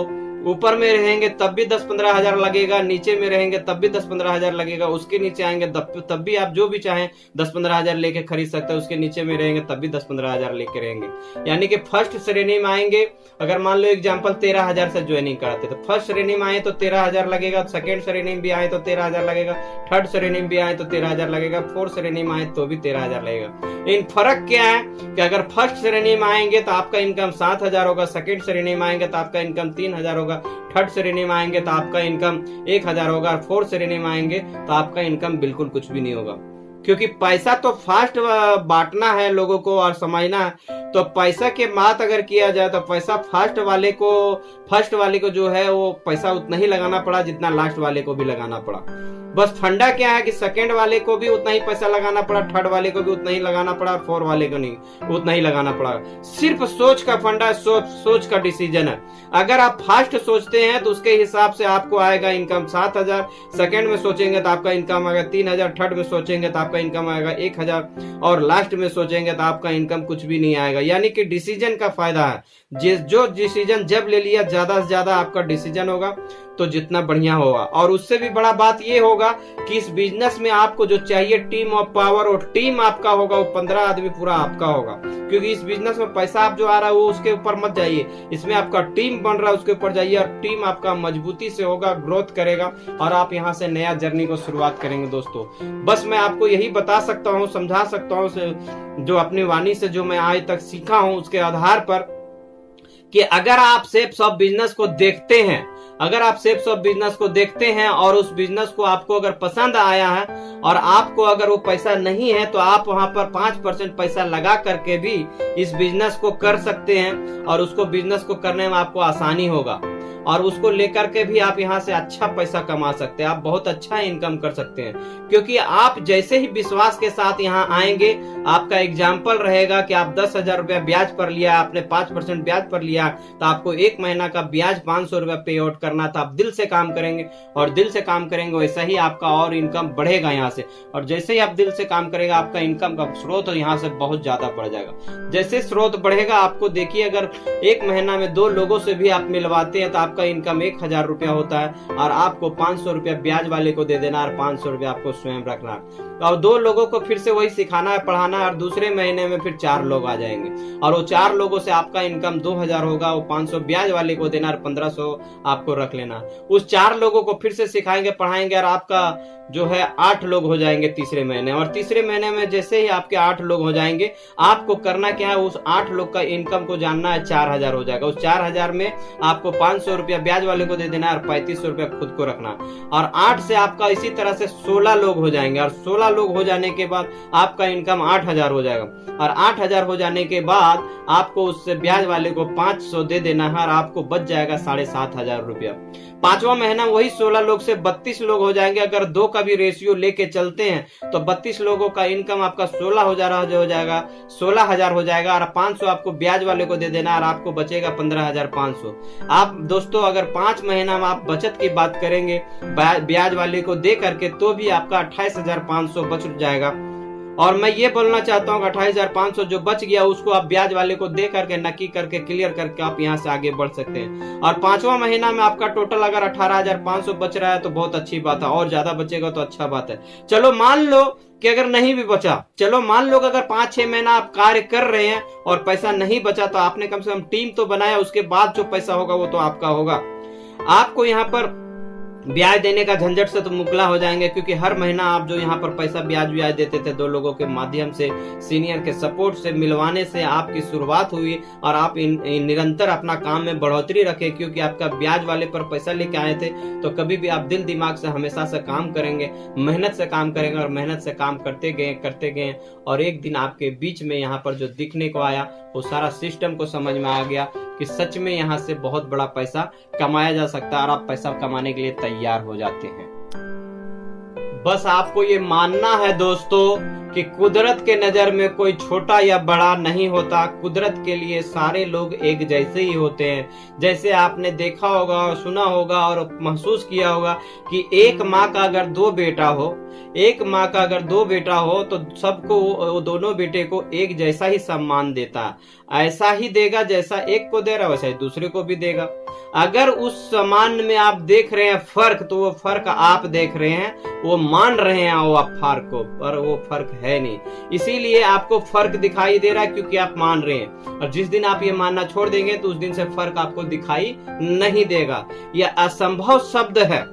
ऊपर में रहेंगे तब भी 10-15 हजार लगेगा, नीचे में रहेंगे तब भी 10-15 हजार लगेगा, उसके नीचे आएंगे तब भी आप जो भी चाहें 10-15 हजार लेके खरीद सकते हैं, उसके नीचे में रहेंगे तब भी 10-15 हजार लेके रहेंगे। यानी कि फर्स्ट श्रेणी में आएंगे, अगर मान लो एग्जाम्पल 13,000 से ज्वाइनिंग कराते तो फर्स्ट श्रेणी में आए तो 13,000 लगेगा, सेकेंड श्रेणी में भी आए तो 13,000 लगेगा, थर्ड श्रेणी में भी आए तो 13,000 लगेगा, फोर्थ श्रेणी में आए तो भी 13,000 लगेगा। इन फर्क क्या है कि अगर फर्स्ट श्रेणी में आएंगे तो आपका इनकम 7,000 होगा, सेकेंड श्रेणी में आएंगे तो आपका इनकम 3,000 होगा, थर्ड श्रेणी में आएंगे तो आपका इनकम 1,000 होगा और फोर्थ श्रेणी में आएंगे तो आपका इनकम बिल्कुल कुछ भी नहीं होगा। क्योंकि पैसा तो फास्ट बांटना है लोगों को और समझना है, तो पैसा के बात अगर किया जाए तो पैसा फर्स्ट वाले को जो है वो पैसा उतना ही लगाना पड़ा जितना लास्ट वाले को भी लगाना पड़ा। बस फंडा क्या है कि सेकंड वाले को भी उतना ही पैसा लगाना पड़ा, थर्ड वाले को भी उतना ही लगाना पड़ा और फोर्थ वाले को नहीं उतना ही लगाना पड़ा। सिर्फ सोच का फंडा है, सोच का डिसीजन है। अगर आप फास्ट सोचते हैं तो उसके हिसाब से आपको आएगा इनकम 7,000, सेकंड में सोचेंगे तो आपका इनकम आएगा 3,000, थर्ड में सोचेंगे तो आपका इनकम आएगा 1,000 और लास्ट में सोचेंगे तो आपका इनकम कुछ भी नहीं आएगा। यानी कि डिसीजन का फायदा है, जो डिसीजन जब ले लिया ज्यादा से ज्यादा आपका डिसीजन होगा तो जितना बढ़िया होगा। और उससे भी बड़ा बात ये होगा कि इस बिजनेस में आपको जो चाहिए टीम ऑफ पावर, और टीम आपका होगा वो 15 आदमी पूरा आपका होगा। क्योंकि इस बिजनेस में पैसा आप जो आ रहा है वो उसके ऊपर मत जाइए, इसमें आपका टीम बन रहा है उसके ऊपर जाइए और टीम आपका मजबूती से होगा, ग्रोथ करेगा और आप यहाँ से नया जर्नी को शुरुआत करेंगे। दोस्तों बस मैं आपको यही बता सकता हूँ, समझा सकता हूँ जो अपनी वाणी से जो मैं आज तक सीखा हूँ उसके आधार पर, कि अगर आप शेप्स ऑफ बिजनेस को देखते हैं, अगर आप शेप्स ऑफ बिजनेस को देखते हैं और उस बिजनेस को आपको अगर पसंद आया है और आपको अगर वो पैसा नहीं है तो आप वहां पर 5% पैसा लगा करके भी इस बिजनेस को कर सकते हैं और उसको बिजनेस को करने में आपको आसानी होगा और उसको लेकर के भी आप यहाँ से अच्छा पैसा कमा सकते हैं, आप बहुत अच्छा इनकम कर सकते हैं। क्योंकि आप जैसे ही विश्वास के साथ यहाँ आएंगे, आपका एग्जाम्पल रहेगा कि आप 10,000 रुपया ब्याज पर लिया, आपने 5% ब्याज पर लिया तो आपको एक महीना का ब्याज 500 रुपया पे आउट करना था। आप दिल से काम करेंगे और दिल से काम करेंगे वैसा ही आपका और इनकम बढ़ेगा यहाँ से, और जैसे ही आप दिल से काम करेंगे आपका इनकम का स्रोत यहाँ से बहुत ज्यादा बढ़ जाएगा। जैसे स्रोत बढ़ेगा आपको देखिए, अगर एक महीना में 2 लोगों से भी आप मिलवाते हैं तो आपका इनकम 1,000 रुपया होता है और आपको 500 रुपया ब्याज वाले को दे देना और 500 रुपया आपको स्वयं रखना और 2 लोगों को फिर से वही सिखाना है, पढ़ाना है और दूसरे महीने में फिर 4 लोग आ जाएंगे और वो 4 लोगों से आपका इनकम 2,000 होगा, वो 500 ब्याज वाले को देना और 1,500 आपको रख लेना। उस 4 लोगों को फिर से सिखाएंगे, पढ़ाएंगे और आपका जो है 8 लोग हो जाएंगे तीसरे महीने, और तीसरे महीने में जैसे ही आपके 8 लोग हो जाएंगे आपको करना क्या है, उस 8 लोग का इनकम को जानना है, 4,000 हो जाएगा। उस 4,000 में आपको 500 रुपया ब्याज वाले को दे देना और 3500 रुपया खुद को रखना और 8 से आपका इसी तरह से 16 लोग हो जाएंगे और 16 लोग हो जाने के बाद आपका इनकम 8,000 हो जाएगा और 8,000 हो जाने के बाद आपको उससे ब्याज वाले को 500 दे देना है और आपको बच जाएगा 7,500 रुपया। 5वां महीना वही 16 लोग से 32 लोग हो जाएंगे। अगर 2 का भी रेशियो लेके चलते हैं तो 32 लोगों का इनकम आपका 16 हो जाएगा, 16,000 हो जाएगा और 500 आपको ब्याज वाले को दे देना और आपको बचेगा 15,500। आप दोस्तों अगर 5 महीना में आप बचत की बात करेंगे ब्याज वाले को दे करके तो भी आपका 28,500 बच जाएगा और मैं ये बोलना चाहता हूँ कि 28,500 जो बच गया उसको आप ब्याज वाले को दे करके नक्की करके क्लियर करके आप यहाँ से आगे बढ़ सकते हैं। और 5वां महीना में आपका टोटल अगर 18,500 बच रहा है तो बहुत अच्छी बात है, और ज्यादा बचेगा तो अच्छा बात है। चलो मान लो कि अगर नहीं भी बचा, चलो मान लो कि अगर 5-6 महीना आप कार्य कर रहे हैं और पैसा नहीं बचा, तो आपने कम से कम टीम तो बनाया, उसके बाद जो पैसा होगा वो तो आपका होगा। आपको यहाँ पर ब्याज देने का झंझट से तो मुक्ला हो जाएंगे, क्योंकि हर महीना आप जो यहाँ पर पैसा ब्याज देते थे 2 लोगों के माध्यम से, सीनियर के सपोर्ट से मिलवाने से आपकी शुरुआत हुई, और आप निरंतर अपना काम में बढ़ोतरी रखे, क्योंकि आपका ब्याज वाले पर पैसा लेके आए थे। तो कभी भी आप दिल दिमाग से हमेशा से काम करेंगे, मेहनत से काम करेंगे, और मेहनत से काम करते गए, और एक दिन आपके बीच में यहाँ पर जो दिखने को आया वो सारा सिस्टम को समझ में आ गया कि सच में यहाँ से बहुत बड़ा पैसा कमाया जा सकता है, और आप पैसा कमाने के लिए तैयार हो जाते हैं। बस आपको ये मानना है दोस्तों कि कुदरत के नजर में कोई छोटा या बड़ा नहीं होता। कुदरत के लिए सारे लोग एक जैसे ही होते हैं। जैसे आपने देखा होगा और सुना होगा और महसूस किया होगा कि एक माँ का अगर 2 बेटा हो, एक माँ का अगर 2 बेटा हो तो सबको वो दोनों बेटे को एक जैसा ही सम्मान देता, ऐसा ही देगा जैसा एक को दे रहा वैसा ही दूसरे को भी देगा। अगर उस सम्मान में आप देख रहे हैं फर्क, तो वो फर्क आप देख रहे हैं, वो मान रहे हैं वो आप फर्क को, पर वो फर्क है नहीं। इसीलिए आपको फर्क दिखाई दे रहा है क्योंकि आप मान रहे हैं, और जिस दिन आप ये मानना छोड़ देंगे तो उस दिन से फर्क आपको दिखाई नहीं देगा। यह असंभव शब्द है,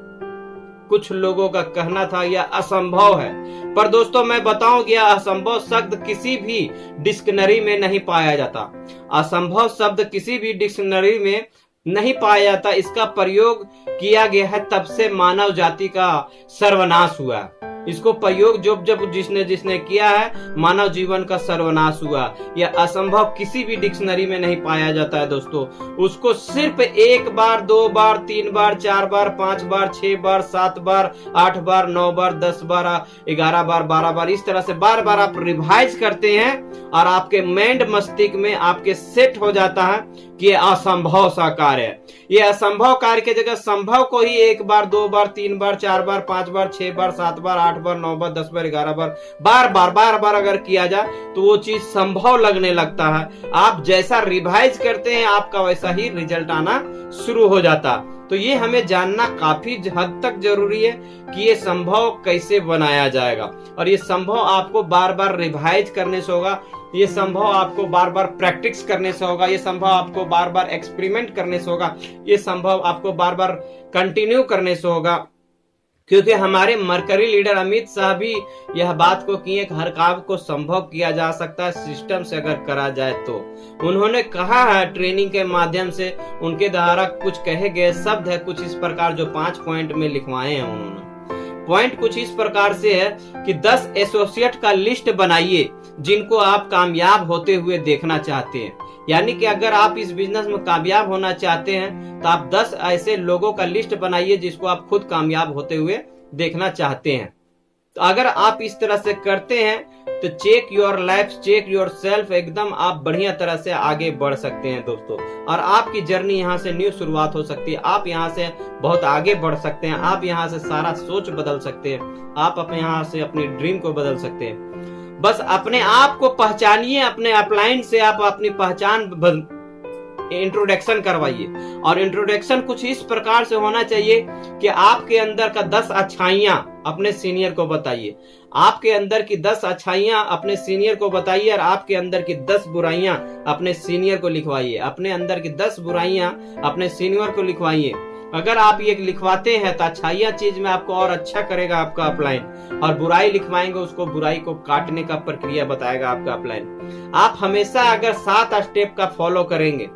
कुछ लोगों का कहना था यह असंभव है, पर दोस्तों मैं बताऊं कि यह असंभव शब्द किसी भी डिक्शनरी में नहीं पाया जाता। असंभव शब्द किसी भी डिक्शनरी में नहीं पाया जाता। इसका प्रयोग किया गया है तब से मानव जाति का सर्वनाश हुआ। इसको प्रयोग जब जिसने किया है, मानव जीवन का सर्वनाश हुआ। यह असंभव किसी भी डिक्शनरी में नहीं पाया जाता है दोस्तों। उसको सिर्फ 1 बार, 2 बार, 3 बार, 4 बार, 5 बार, 6 बार, 7 बार, 8 बार, 9 बार, 10 बार, 11 बार, 12 बार, इस तरह से बार बार आप रिवाइज करते हैं और आपके माइंड मस्तिष्क में आपके सेट हो जाता है कि ये असंभव सा कार्य है। ये असंभव कार्य की जगह संभव को ही 1 बार, 2 बार, 3 बार, 4 बार, 5 बार, 6 बार, 7 बार, 8 बार, 9 बार, 10 बार, 11 बार, बार बार अगर किया जाए तो वो चीज संभव लगने लगता है। आप जैसा रिवाइज करते हैं आपका वैसा ही रिजल्ट आना शुरू हो जाता। तो ये हमें जानना काफी हद तक जरूरी है कि ये संभव कैसे बनाया जाएगा, और ये संभव आपको बार बार रिवाइज करने से होगा। ये संभव आपको बार बार प्रैक्टिस करने से होगा। ये संभव आपको बार बार एक्सपेरिमेंट करने से होगा। ये संभव आपको बार बार कंटिन्यू करने से होगा, क्योंकि हमारे मरकरी लीडर अमित शाह भी यह बात को किए कि हर काम को संभव किया जा सकता है सिस्टम से अगर करा जाए तो। उन्होंने कहा है ट्रेनिंग के माध्यम से, उनके द्वारा कुछ कहे गए शब्द है कुछ इस प्रकार जो 5 पॉइंट में लिखवाए हैं उन्होंने। पॉइंट कुछ इस प्रकार से है कि 10 एसोसिएट का लिस्ट बनाइए जिनको आप कामयाब होते हुए देखना चाहते हैं। यानी कि अगर आप इस बिजनेस में कामयाब होना चाहते हैं तो आप 10 ऐसे लोगों का लिस्ट बनाइए जिसको आप खुद कामयाब होते हुए देखना चाहते हैं। तो अगर आप इस तरह से करते हैं तो check your life, check your self, एकदम आप बढ़िया तरह से आगे बढ़ सकते हैं दोस्तों। और आपकी जर्नी यहाँ से न्यू शुरुआत हो सकती है। आप यहाँ से बहुत आगे बढ़ सकते हैं। आप यहाँ से सारा सोच बदल सकते हैं। आप अपने यहाँ से अपनी ड्रीम को बदल सकते हैं। बस अपने आप को पहचानिए, अपने अपलाइन से आप अपनी पहचान इंट्रोडक्शन करवाइए। और इंट्रोडक्शन कुछ इस प्रकार से होना चाहिए कि आपके अंदर का 10 अच्छाइयां अपने सीनियर को बताइए। आपके अंदर की 10 अच्छाइयां अपने सीनियर को बताइए और आपके अंदर की 10 बुराइयां अपने सीनियर को लिखवाइए। अपने अंदर की 10 बुराइयां अपने सीनियर को लिखवाइए। अगर आप ये लिखवाते हैं तो अच्छाइयां चीज में आपको और अच्छा करेगा आपका अपलाइन, और बुराई लिखवाएंगे उसको बुराई को काटने का प्रक्रिया बताएगा आपका अपलाइन। आप हमेशा अगर 7 स्टेप का फॉलो करेंगे,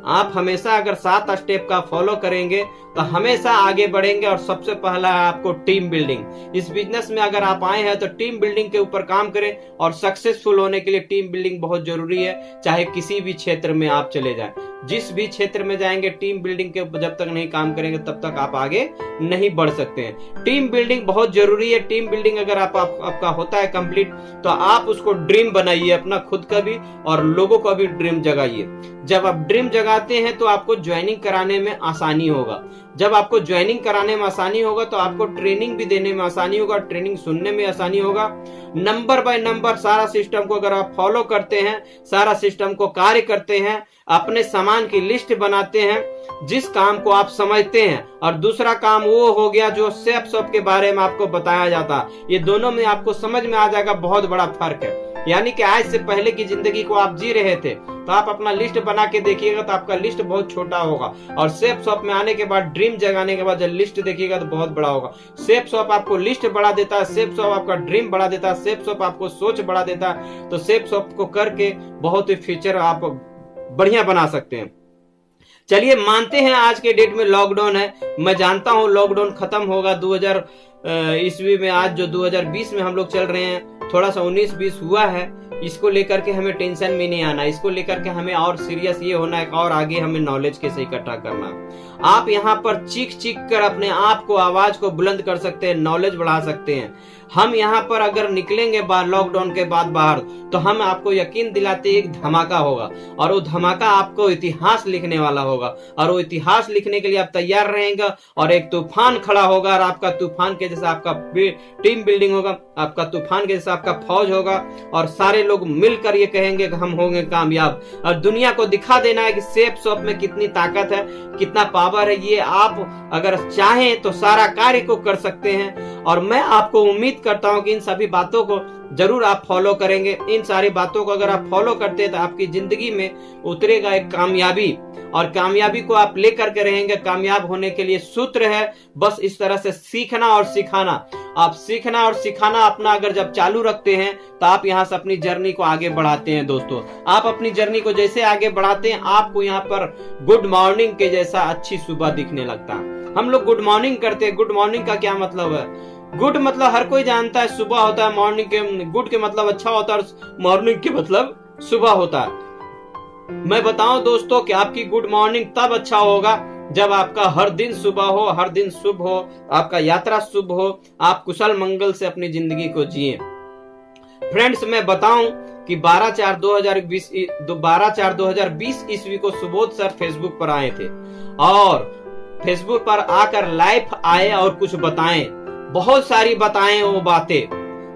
आप हमेशा अगर 7 स्टेप का फॉलो करेंगे तो हमेशा आगे बढ़ेंगे। और सबसे पहला है आपको टीम बिल्डिंग। इस बिजनेस में अगर आप आए हैं तो टीम बिल्डिंग के ऊपर काम करें, और सक्सेसफुल होने के लिए टीम बिल्डिंग बहुत जरूरी है। चाहे किसी भी क्षेत्र में आप चले जाएं, जिस भी क्षेत्र में जाएंगे, टीम बिल्डिंग के ऊपर जब तक नहीं काम करेंगे तब तक आप आगे नहीं बढ़ सकते हैं। टीम बिल्डिंग बहुत जरूरी है। टीम बिल्डिंग अगर आपका होता है कंप्लीट तो आप उसको ड्रीम बनाइए, अपना खुद का भी और लोगों का भी ड्रीम जगाइए। जब आप ड्रीम जगाते हैं तो आपको ज्वाइनिंग कराने में आसानी होगा। जब आपको ज्वाइनिंग कराने में आसानी होगा तो आपको ट्रेनिंग भी देने में आसानी होगा, ट्रेनिंग सुनने में आसानी होगा। नंबर बाय नंबर सारा सिस्टम को अगर आप फॉलो करते हैं, सारा सिस्टम को कार्य करते हैं, अपने सामान की लिस्ट बनाते हैं, जिस काम को आप समझते हैं, और दूसरा काम वो हो गया जो सेफ शॉप के बारे में आपको बताया जाता, ये दोनों में आपको समझ में आ जाएगा बहुत बड़ा फर्क है। यानी कि आज से पहले की जिंदगी को आप जी रहे थे तो आप अपना लिस्ट बना के देखिएगा तो आपका लिस्ट बहुत छोटा होगा, और सेफ शॉप में आने के बाद, ड्रीम जगाने के बाद जब लिस्ट देखिएगा तो बहुत बड़ा होगा। सेफ शॉप आपको लिस्ट बढ़ा देता है, सेफ शॉप आपका ड्रीम बढ़ा देता है, सेफ शॉप आपको सोच बढ़ा देता है। तो सेफ शॉप को करके बहुत ही फ्यूचर आप बढ़िया बना सकते हैं। चलिए मानते हैं आज के डेट में लॉकडाउन है, मैं जानता हूं लॉकडाउन खत्म होगा 2000 ईस्वी में। आज जो 2020 में हम लोग चल रहे हैं, थोड़ा सा 19-20 हुआ है, इसको लेकर के हमें टेंशन में नहीं आना, इसको लेकर के हमें और सीरियस ये होना है और आगे हमें नॉलेज कैसे इकट्ठा करना। आप यहाँ पर चीख चीख कर अपने आप को, आवाज को बुलंद कर सकते हैं, नॉलेज बढ़ा सकते हैं। हम यहाँ पर अगर निकलेंगे बाहर लॉकडाउन के बाद बाहर, तो हम आपको यकीन दिलाते एक धमाका होगा, और वो धमाका आपको इतिहास लिखने वाला होगा, और वो इतिहास लिखने के लिए आप तैयार रहेंगे, और एक तूफान खड़ा होगा, और आपका तूफान के जैसा आपका टीम बिल्डिंग होगा, आपका तूफान के जैसा आपका फौज होगा, और सारे लोग मिलकर ये कहेंगे कि हम होंगे कामयाब। और दुनिया को दिखा देना है कि सेफ शॉप में कितनी ताकत है, कितना पावर है। ये आप अगर चाहें तो सारा कार्य को कर सकते हैं, और मैं आपको उम्मीद करता हूं कि इन सभी बातों को जरूर आप फॉलो करेंगे। इन सारी बातों को अगर आप फॉलो करते हैं तो आपकी जिंदगी में उतरेगा एक कामयाबी, और कामयाबी को आप लेकर के रहेंगे। कामयाब होने के लिए सूत्र है बस इस तरह से सीखना और सिखाना। आप सीखना और सिखाना अपना अगर जब चालू रखते हैं तो आप यहाँ से अपनी जर्नी को आगे बढ़ाते हैं। दोस्तों, आप अपनी जर्नी को जैसे आगे बढ़ाते हैं, आपको यहाँ पर गुड मॉर्निंग के जैसा अच्छी सुबह दिखने लगता है। हम लोग गुड मॉर्निंग करते हैं, गुड मॉर्निंग का क्या मतलब है? गुड मतलब हर कोई जानता है सुबह होता है, मॉर्निंग के गुड के मतलब अच्छा होता है, मॉर्निंग के मतलब सुबह होता है। मैं बताऊं दोस्तों कि आपकी गुड मॉर्निंग तब अच्छा होगा जब आपका हर दिन सुबह हो, हर दिन शुभ हो, आपका यात्रा शुभ हो, आप कुशल मंगल से अपनी जिंदगी को जिए। फ्रेंड्स, मैं बताऊं कि 12/4/2020 ईस्वी को सुबोध सर फेसबुक पर आए थे, और फेसबुक पर आकर लाइव आए और कुछ बताएं, बहुत सारी बताएं वो बातें।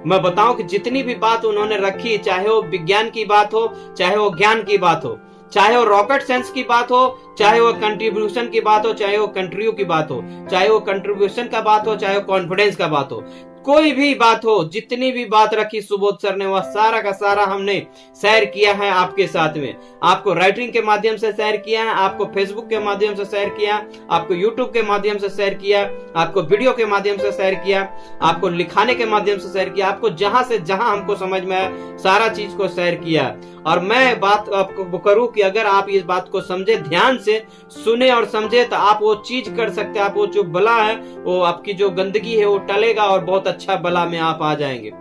मैं बताऊं कि जितनी भी बात उन्होंने रखी, चाहे वो विज्ञान की बात हो, चाहे वो ज्ञान की बात हो, चाहे वो रॉकेट साइंस की बात हो, चाहे वो कंट्रीब्यूशन की बात हो, चाहे वो कंट्रियों की बात हो, चाहे वो कंट्रीब्यूशन का बात हो, चाहे वो कॉन्फिडेंस का बात हो, कोई भी बात हो, जितनी भी बात रखी सुबोध सर ने, वह सारा का सारा हमने शेयर किया है आपके साथ में। आपको राइटिंग के माध्यम से शेयर किया है, आपको फेसबुक के माध्यम से शेयर किया, आपको यूट्यूब के माध्यम से शेयर किया, आपको वीडियो के माध्यम से शेयर किया, आपको लिखाने के माध्यम से शेयर किया, आपको जहां से जहां हमको समझ में आया सारा चीज को शेयर किया। और मैं बात आपको करूं कि अगर आप इस बात को समझे, ध्यान से सुने और समझे, तो आप वो चीज कर सकते हैं। आप वो जो बला है, वो आपकी जो गंदगी है वो टलेगा, और बहुत अच्छा बला में आप आ जाएंगे।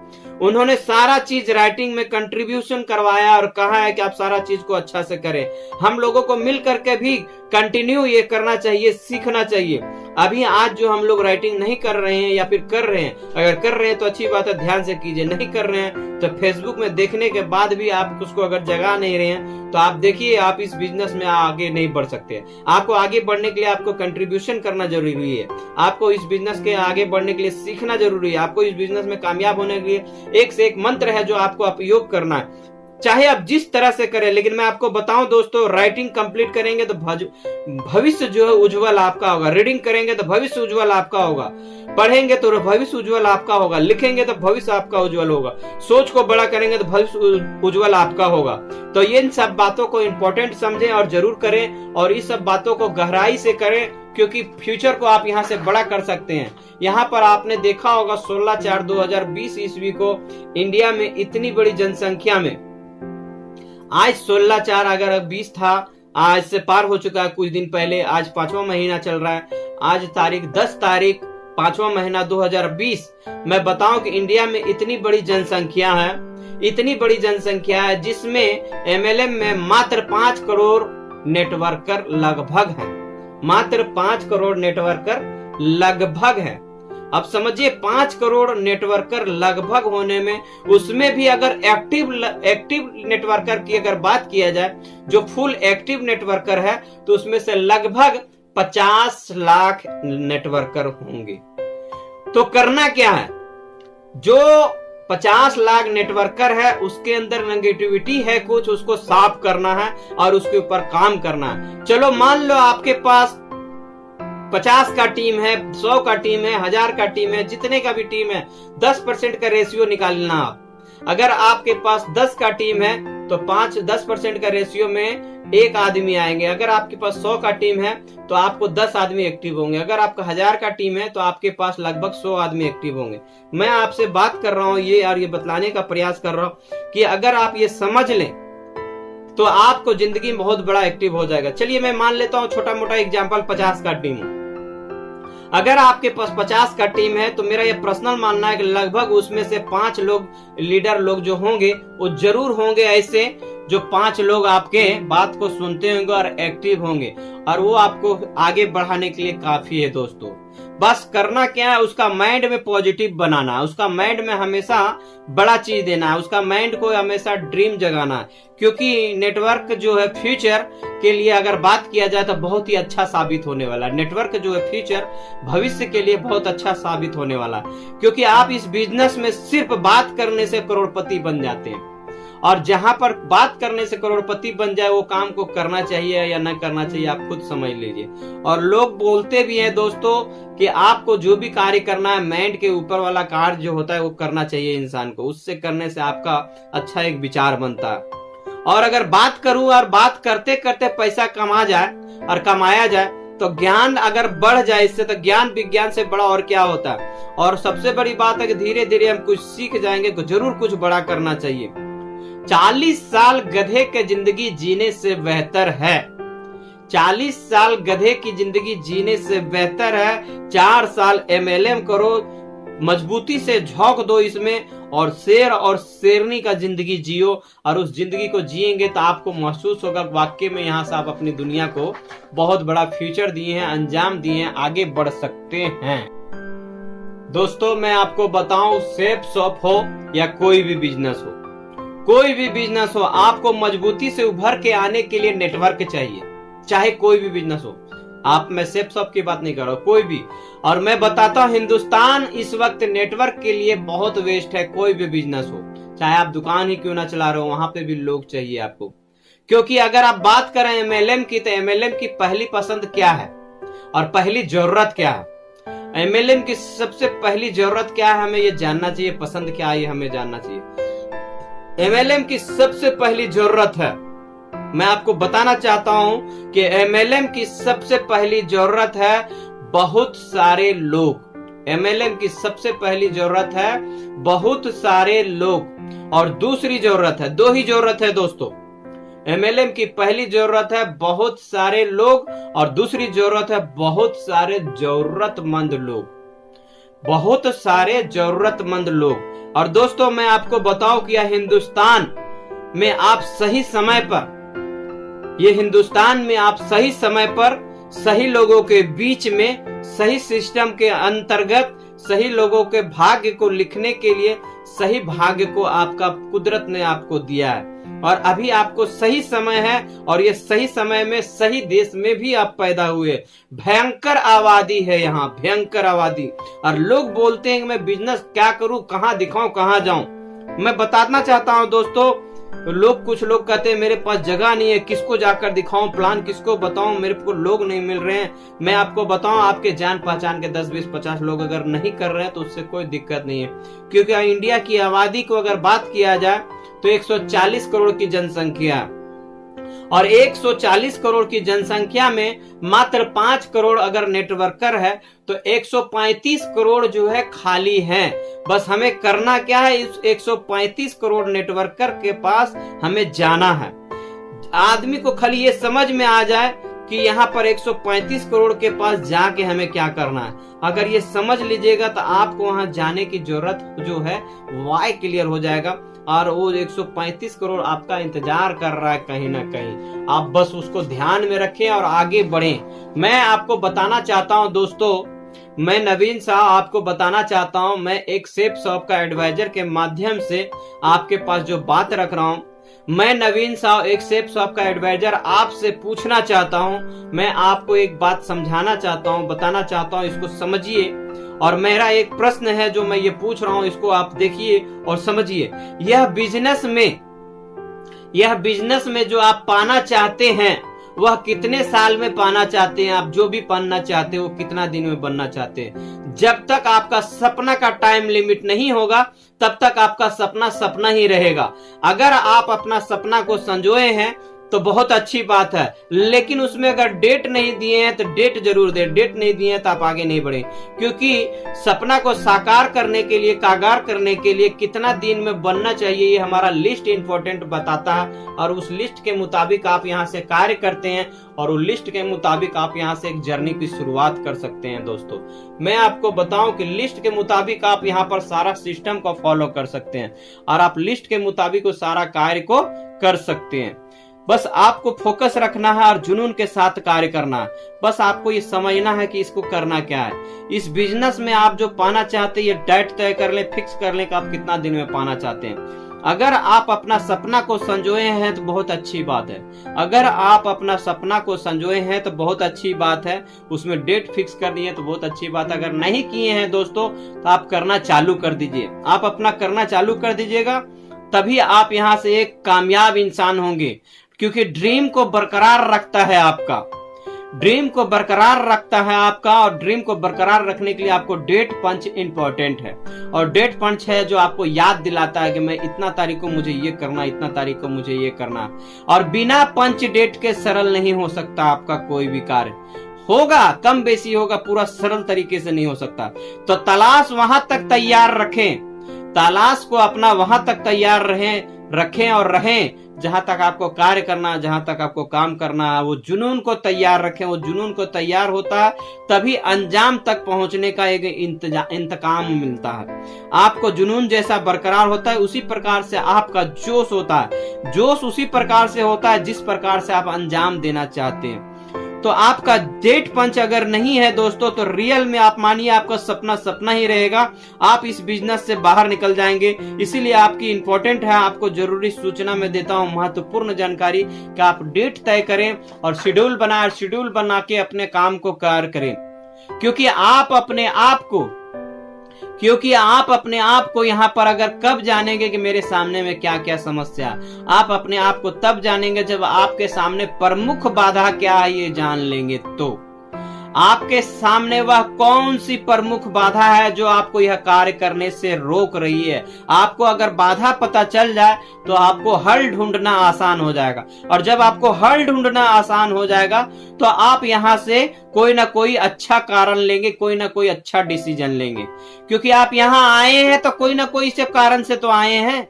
उन्होंने सारा चीज राइटिंग में कंट्रीब्यूशन करवाया और कहा है कि आप सारा चीज को अच्छा से करें। हम लोगों को मिल करके भी कंटिन्यू ये करना चाहिए, सीखना चाहिए। अभी आज जो हम लोग राइटिंग नहीं कर रहे हैं या फिर कर रहे हैं, अगर कर रहे हैं तो अच्छी बात है, ध्यान से कीजिए। नहीं कर रहे हैं तो फेसबुक में देखने के बाद भी आप उसको अगर जगा नहीं रहे हैं तो आप देखिए, आप इस बिजनेस में आगे नहीं बढ़ सकते। आपको आगे बढ़ने के लिए आपको कंट्रीब्यूशन करना जरूरी है, आपको इस बिजनेस के आगे बढ़ने के लिए सीखना जरूरी है, आपको इस बिजनेस में कामयाब होने के लिए एक से एक मंत्र है जो आपको उपयोग करना है, चाहे आप जिस तरह से करें। लेकिन मैं आपको बताऊं दोस्तों, राइटिंग कंप्लीट करेंगे तो भविष्य जो है उज्जवल आपका होगा। रीडिंग करेंगे तो भविष्य उज्जवल आपका होगा, पढ़ेंगे तो भविष्य उज्जवल आपका होगा, लिखेंगे तो भविष्य आपका उज्जवल होगा, सोच को बड़ा करेंगे तो भविष्य उज्जवल आपका होगा। तो इन सब बातों को इंपॉर्टेंट समझें और जरूर करें, और इस सब बातों को गहराई से करें, क्योंकि फ्यूचर को आप यहाँ से बड़ा कर सकते हैं। यहाँ पर आपने देखा होगा 16/4/2020 ईस्वी को इंडिया में इतनी बड़ी जनसंख्या में, आज 16/4 अगर 20 था, आज से पार हो चुका है कुछ दिन पहले, आज 5वां महीना चल रहा है, आज तारीख 10 तारीख 5वां महीना 2020। मैं बताऊं कि इंडिया में इतनी बड़ी जनसंख्या है, इतनी बड़ी जनसंख्या है, जिसमें एमएलएम में मात्र 5 करोड़ नेटवर्कर लगभग है, मात्र 5 करोड़ नेटवर्कर लगभग है। अब समझिए 5 करोड़ नेटवर्कर लगभग होने में, उसमें भी अगर एक्टिव नेटवर्कर की अगर बात किया जाए, जो फुल एक्टिव नेटवर्कर है, तो उसमें से लगभग 50 लाख नेटवर्कर होंगे। तो करना क्या है, जो 50 लाख नेटवर्कर है उसके अंदर नेगेटिविटी है कुछ, उसको साफ करना है और उसके ऊपर काम करना है। चलो मान लो आपके पास 50 का टीम है, 100 का टीम है, 1000 का टीम है, जितने का भी टीम है, 10% का रेशियो निकालना आप। अगर आपके पास 10 का टीम है तो 10% का रेशियो में एक आदमी आएंगे। अगर आपके पास 100 का टीम है तो आपको 10 आदमी एक्टिव होंगे। अगर आपका 1000 का टीम है तो आपके पास लगभग 100 आदमी एक्टिव होंगे। मैं आपसे बात कर रहा हूं ये, और ये बतलाने का प्रयास कर रहा हूं कि अगर आप ये समझ लें तो आपको जिंदगी में बहुत बड़ा एक्टिव हो जाएगा। चलिए मैं मान लेता हूं छोटा मोटा एग्जाम्पल, 50 का टीम हो। अगर आपके पास 50 का टीम है तो मेरा ये पर्सनल मानना है कि लगभग उसमें से 5 लोग लीडर लोग जो होंगे वो जरूर होंगे ऐसे, जो 5 लोग आपके बात को सुनते होंगे और एक्टिव होंगे, और वो आपको आगे बढ़ाने के लिए काफी है दोस्तों। बस करना क्या है, उसका माइंड में पॉजिटिव बनाना है, उसका माइंड में हमेशा बड़ा चीज देना है, उसका माइंड को हमेशा ड्रीम जगाना है। क्योंकि नेटवर्क जो है फ्यूचर के लिए अगर बात किया जाए तो बहुत ही अच्छा साबित होने वाला है। नेटवर्क जो है फ्यूचर भविष्य के लिए बहुत अच्छा साबित होने वाला है, क्योंकि आप इस बिजनेस में सिर्फ बात करने से करोड़पति बन जाते हैं, और जहां पर बात करने से करोड़पति बन जाए वो काम को करना चाहिए या न करना चाहिए आप खुद समझ लीजिए। और लोग बोलते भी हैं दोस्तों कि आपको जो भी कार्य करना है, माइंड के ऊपर वाला कार्य जो होता है वो करना चाहिए इंसान को, उससे करने से आपका अच्छा एक विचार बनता है। और अगर बात करूं और बात करते करते पैसा कमा जाए और कमाया जाए तो ज्ञान अगर बढ़ जाए इससे, तो ज्ञान विज्ञान से बड़ा और क्या होता है। और सबसे बड़ी बात है कि धीरे धीरे हम कुछ सीख जाएंगे तो जरूर कुछ बड़ा करना चाहिए। 40 साल गधे की जिंदगी जीने से बेहतर है, 40 साल गधे की जिंदगी जीने से बेहतर है 4 साल MLM करो, मजबूती से झोंक दो इसमें, और शेर और शेरनी का जिंदगी जियो। और उस जिंदगी को जिएंगे तो आपको महसूस होगा वाकई में यहाँ से आप अपनी दुनिया को बहुत बड़ा फ्यूचर दिए हैं, अंजाम दिए हैं, आगे बढ़ सकते हैं। दोस्तों मैं आपको बताऊं, सेफ शॉप हो या कोई भी बिजनेस हो, कोई भी बिजनेस हो, आपको मजबूती से उभर के आने के लिए नेटवर्क चाहिए। चाहे कोई भी बिजनेस हो, आप, मैं सेफ शॉप की बात नहीं कर रहा हूं, कोई भी। और मैं बताता हूं हिंदुस्तान इस वक्त नेटवर्क के लिए बहुत वेस्ट है। कोई भी बिजनेस हो, चाहे आप दुकान ही क्यों ना चला रहे हो, वहां पे भी लोग चाहिए आपको। क्योंकि अगर आप बात करें MLM की, तो MLM की पहली पसंद क्या है और पहली जरूरत क्या है। MLM की सबसे पहली जरूरत क्या है, हमें ये जानना चाहिए। पसंद क्या है हमें जानना चाहिए। MLM की सबसे पहली जरूरत है, मैं आपको बताना चाहता हूं कि MLM की सबसे पहली जरूरत है बहुत सारे लोग। MLM की सबसे पहली जरूरत है बहुत सारे लोग, और दूसरी जरूरत है, 2 ही जरूरत है दोस्तों। MLM की पहली जरूरत है बहुत सारे लोग, और दूसरी जरूरत है बहुत सारे जरूरतमंद लोग, बहुत सारे जरूरतमंद लोग। और दोस्तों मैं आपको बताऊं कि यह हिंदुस्तान में आप सही समय पर, ये हिंदुस्तान में आप सही समय पर, सही लोगों के बीच में, सही सिस्टम के अंतर्गत, सही लोगों के भाग्य को लिखने के लिए सही भाग्य को आपका कुदरत ने आपको दिया है। और अभी आपको सही समय है, और ये सही समय में सही देश में भी आप पैदा हुए। भयंकर आबादी है यहाँ, भयंकर आबादी। और लोग बोलते हैं कि मैं बिजनेस क्या करूं, कहां दिखाऊं, कहां जाऊं। मैं बताना चाहता हूं दोस्तों, कुछ लोग कहते हैं मेरे पास जगह नहीं है, किसको जाकर दिखाऊं, प्लान किसको बताऊं, मेरे को लोग नहीं मिल रहे हैं। मैं आपको बताऊं, आपके जान पहचान के 10, 20, 50 लोग अगर नहीं कर रहे हैं तो उससे कोई दिक्कत नहीं है। क्योंकि इंडिया की आबादी को अगर बात किया जाए तो 140 करोड़ की जनसंख्या, और 140 करोड़ की जनसंख्या में मात्र 5 करोड़ अगर नेटवर्कर है तो 135 करोड़ जो है खाली हैं। बस हमें करना क्या है, इस 135 करोड़ नेटवर्कर के पास हमें जाना है। आदमी को खाली ये समझ में आ जाए कि यहाँ पर 135 करोड़ के पास जाके हमें क्या करना है। अगर ये समझ लीजिएगा तो आपको वहां जाने की जरूरत जो है वाई क्लियर हो जाएगा, और वो 135 करोड़ आपका इंतजार कर रहा है कहीं ना कहीं। आप बस उसको ध्यान में रखें और आगे बढ़ें। मैं आपको बताना चाहता हूं दोस्तों, मैं नवीन शाह आपको बताना चाहता हूं, मैं एक सेफ शॉप का एडवाइजर के माध्यम से आपके पास जो बात रख रहा हूं, मैं नवीन साव एक सेफ शॉप का एडवाइजर आपसे पूछना चाहता हूं, मैं आपको एक बात समझाना चाहता हूं, बताना चाहता हूं, इसको समझिए। और मेरा एक प्रश्न है जो मैं ये पूछ रहा हूं, इसको आप देखिए और समझिए। यह बिजनेस में जो आप पाना चाहते हैं वह कितने साल में पाना चाहते हैं? आप जो भी बनना चाहते हो कितना दिन में बनना चाहते हैं? जब तक आपका सपना का टाइम लिमिट नहीं होगा तब तक आपका सपना सपना ही रहेगा। अगर आप अपना सपना को संजोए हैं तो बहुत अच्छी बात है, लेकिन उसमें अगर डेट नहीं दिए हैं तो डेट जरूर दे। डेट नहीं दिए हैं तो आप आगे नहीं बढ़े, क्योंकि सपना को साकार करने के लिए, साकार करने के लिए कितना दिन में बनना चाहिए ये हमारा लिस्ट इंपॉर्टेंट बताता है। और उस लिस्ट के मुताबिक आप यहाँ से कार्य करते हैं और उस लिस्ट के मुताबिक आप यहाँ से एक जर्नी की शुरुआत कर सकते हैं। दोस्तों मैं आपको बताऊं कि लिस्ट के मुताबिक आप यहाँ पर सारा सिस्टम को फॉलो कर सकते हैं और आप लिस्ट के मुताबिक उस सारा कार्य को कर सकते हैं। बस आपको फोकस रखना है और जुनून के साथ कार्य करना है। बस आपको ये समझना है कि इसको करना क्या है। इस बिजनेस में आप जो पाना चाहते हैं ये डेट तय कर ले, फिक्स कर ले कि आप कितना दिन में पाना चाहते हैं। अगर आप अपना सपना को संजोए हैं तो बहुत अच्छी बात है। अगर आप अपना सपना को संजोए हैं तो बहुत अच्छी बात है। उसमें डेट फिक्स करनी है तो बहुत अच्छी बात है। अगर नहीं किए हैं दोस्तों तो आप करना चालू कर दीजिए। आप अपना करना चालू कर दीजिएगा, तभी आप यहाँ से एक कामयाब इंसान होंगे। क्योंकि ड्रीम को बरकरार रखता है आपका, ड्रीम को बरकरार रखता है आपका। और ड्रीम को बरकरार रखने के लिए आपको डेट पंच इंपॉर्टेंट है। और डेट पंच है जो आपको याद दिलाता है कि मैं इतना तारीख को मुझे ये करना, इतना तारीख को मुझे ये करना। और बिना पंच डेट के सरल नहीं हो सकता आपका कोई भी कार्य। होगा कम बेसी होगा, पूरा सरल तरीके से नहीं हो सकता। तो तलाश वहां तक तैयार रखें, तलाश को अपना वहां तक तैयार रखें और रहें जहां तक आपको कार्य करना, जहां तक आपको काम करना है। वो जुनून को तैयार रखें। वो जुनून को तैयार होता है तभी अंजाम तक पहुंचने का एक इंतकाम मिलता है। आपको जुनून जैसा बरकरार होता है उसी प्रकार से आपका जोश होता है। जोश उसी प्रकार से होता है जिस प्रकार से आप अंजाम देना चाहते हैं। तो आपका डेट पंच अगर नहीं है दोस्तों तो रियल में आप मानिए आपका सपना सपना ही रहेगा। आप इस बिजनेस से बाहर निकल जाएंगे। इसीलिए आपकी इंपॉर्टेंट है, आपको जरूरी सूचना में देता हूं, महत्वपूर्ण जानकारी कि आप डेट तय करें और शेड्यूल बनाए, शेड्यूल बना के अपने काम को कार्य करें। क्योंकि आप अपने आप को यहाँ पर अगर कब जानेंगे कि मेरे सामने में क्या क्या समस्या, आप अपने आप को तब जानेंगे जब आपके सामने प्रमुख बाधा क्या है ये जान लेंगे। तो आपके सामने वह कौन सी प्रमुख बाधा है जो आपको यह कार्य करने से रोक रही है। आपको अगर बाधा पता चल जाए तो आपको हल ढूंढना आसान हो जाएगा। और जब आपको हल ढूंढना आसान हो जाएगा तो आप यहाँ से कोई ना कोई अच्छा कारण लेंगे, कोई ना कोई अच्छा डिसीजन लेंगे। क्योंकि आप यहाँ आए हैं तो कोई ना कोई से कारण से तो आए हैं।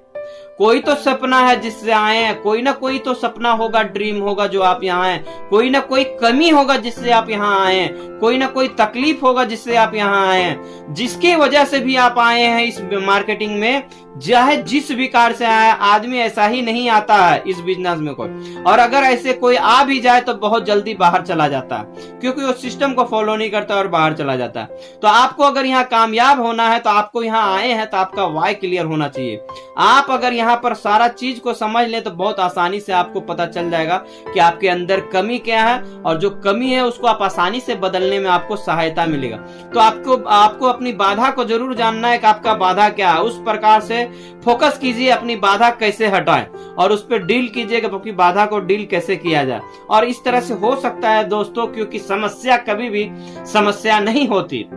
कोई तो सपना है जिससे आए हैं, कोई ना कोई तो सपना होगा, ड्रीम होगा जो आप यहाँ आए। कोई ना कोई कमी होगा जिससे आप यहाँ आए हैं, कोई ना कोई तकलीफ होगा जिससे आप यहाँ आए हैं। जिसकी वजह से भी आप आए हैं इस मार्केटिंग में, चाहे जिस भी कार से आया, आदमी ऐसा ही नहीं आता है इस बिजनेस में कोई। और अगर ऐसे कोई आ भी जाए तो बहुत जल्दी बाहर चला जाता है, क्योंकि वो सिस्टम को फॉलो नहीं करता और बाहर चला जाता है। तो आपको अगर यहाँ कामयाब होना है तो आपको यहाँ आए हैं तो आपका वाई क्लियर होना चाहिए। आप अगर यहाँ पर सारा चीज को समझ लें तो बहुत आसानी से आपको पता चल जाएगा कि आपके अंदर कमी क्या है, और जो कमी है उसको आप आसानी से बदलने में आपको सहायता मिलेगा। तो आपको अपनी बाधा को जरूर जानना है कि आपका बाधा क्या है। उस प्रकार से फोकस कीजिए अपनी बाधा कैसे हटाएं और उस पर डील कीजिएगा कि बाधा को डील कैसे किया जाए। और इस तरह से हो सकता है दोस्तों, क्योंकि समस्या कभी भी समस्या नहीं होती,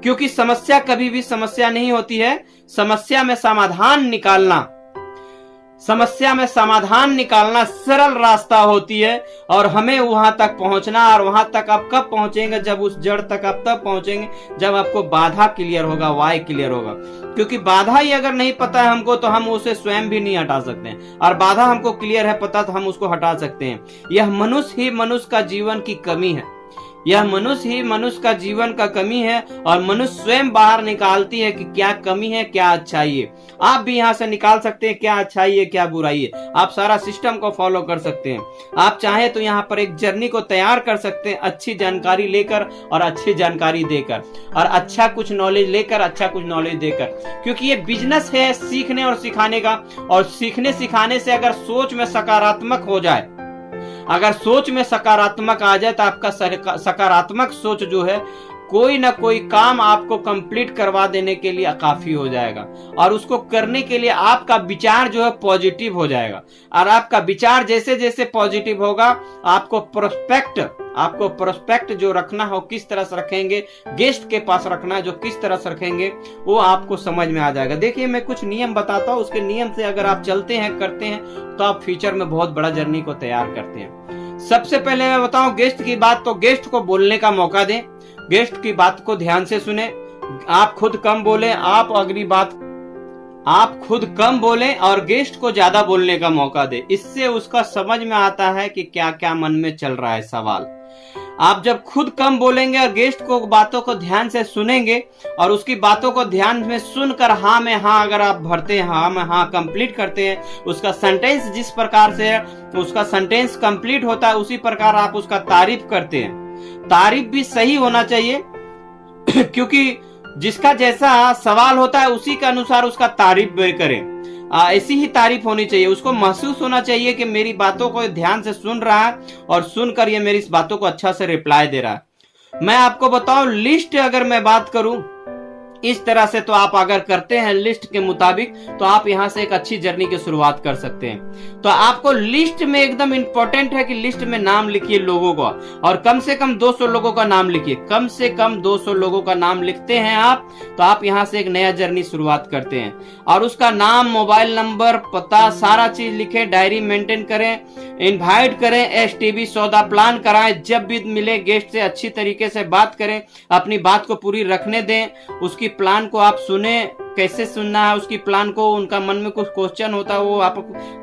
क्योंकि समस्या कभी भी समस्या नहीं होती है। समस्या में समाधान निकालना सरल रास्ता होती है। और हमें वहां तक पहुंचना, और वहां तक आप कब पहुंचेंगे, जब उस जड़ तक आप तब पहुंचेंगे जब आपको बाधा क्लियर होगा, वाई क्लियर होगा। क्योंकि बाधा ही अगर नहीं पता है हमको तो हम उसे स्वयं भी नहीं हटा सकते हैं, और बाधा हमको क्लियर है पता तो हम उसको हटा सकते हैं। यह मनुष्य का जीवन की कमी है। यह मनुष्य ही मनुष्य का जीवन का कमी है और मनुष्य स्वयं बाहर निकालती है कि क्या कमी है, क्या अच्छाई है। आप भी यहाँ से निकाल सकते हैं क्या अच्छाई है, क्या बुराई है। आप सारा सिस्टम को फॉलो कर सकते हैं। आप चाहे तो यहाँ पर एक जर्नी को तैयार कर सकते हैं, अच्छी जानकारी लेकर और अच्छी जानकारी देकर और अच्छा कुछ नॉलेज लेकर, अच्छा कुछ नॉलेज देकर, क्योंकि ये बिजनेस है सीखने और सिखाने का। और सीखने सिखाने से अगर सोच में सकारात्मक हो जाए, अगर सोच में सकारात्मक आ जाए तो आपका सकारात्मक सोच जो है कोई ना कोई काम आपको कंप्लीट करवा देने के लिए काफी हो जाएगा। और उसको करने के लिए आपका विचार जो है पॉजिटिव हो जाएगा। और आपका विचार जैसे जैसे पॉजिटिव होगा, आपको प्रोस्पेक्ट जो रखना हो किस तरह से रखेंगे, गेस्ट के पास रखना है जो किस तरह से रखेंगे, वो आपको समझ में आ जाएगा। देखिए मैं कुछ नियम बताता हूँ, उसके नियम से अगर आप चलते हैं, करते हैं, तो आप फ्यूचर में बहुत बड़ा जर्नी को तैयार करते हैं। सबसे पहले मैं बताऊं गेस्ट की बात, तो गेस्ट को बोलने का मौका दें, गेस्ट की बात को ध्यान से सुने। आप खुद कम बोले, आप अगली बात आप खुद कम बोलें और गेस्ट को ज्यादा बोलने का मौका दे। इससे उसका समझ में आता है कि क्या क्या मन में चल रहा है सवाल। आप जब खुद कम बोलेंगे और गेस्ट को बातों को ध्यान से सुनेंगे और उसकी बातों को ध्यान में सुनकर हाँ में हाँ अगर आप भरते हैं, हाँ में हाँ कंप्लीट करते हैं, उसका सेंटेंस जिस प्रकार से है उसका सेंटेंस कंप्लीट होता है, उसी प्रकार आप उसका तारीफ करते हैं। तारीफ भी सही होना चाहिए क्योंकि जिसका जैसा सवाल होता है उसी के अनुसार उसका तारीफ भी करें। ऐसी ही तारीफ होनी चाहिए। उसको महसूस होना चाहिए कि मेरी बातों को ध्यान से सुन रहा है और सुनकर ये मेरी इस बातों को अच्छा से रिप्लाई दे रहा है। मैं आपको बताऊं, लिस्ट अगर मैं बात करूं इस तरह से, तो आप अगर करते हैं लिस्ट के मुताबिक, तो आप यहां से एक अच्छी जर्नी की शुरुआत कर सकते हैं। तो आपको लिस्ट में एकदम इंपॉर्टेंट है कि लिस्ट में नाम लिखिए लोगों का, और कम से कम 200 लोगों का नाम लिखिए। कम से कम 200 लोगों का नाम लिखते हैं आप, तो आप यहां से एक नया जर्नी शुरुआत करते हैं। और उसका नाम, मोबाइल नंबर, पता, सारा चीज लिखें, डायरी मेंटेन करें, इनवाइट करें, STB सौदा प्लान कराएं। जब भी मिले गेस्ट से अच्छी तरीके से बात करें, अपनी बात को पूरी रखने दें, उसकी प्लान को आप सुने, कैसे सुनना है उसकी प्लान को, उनका मन में कुछ क्वेश्चन होता है वो आप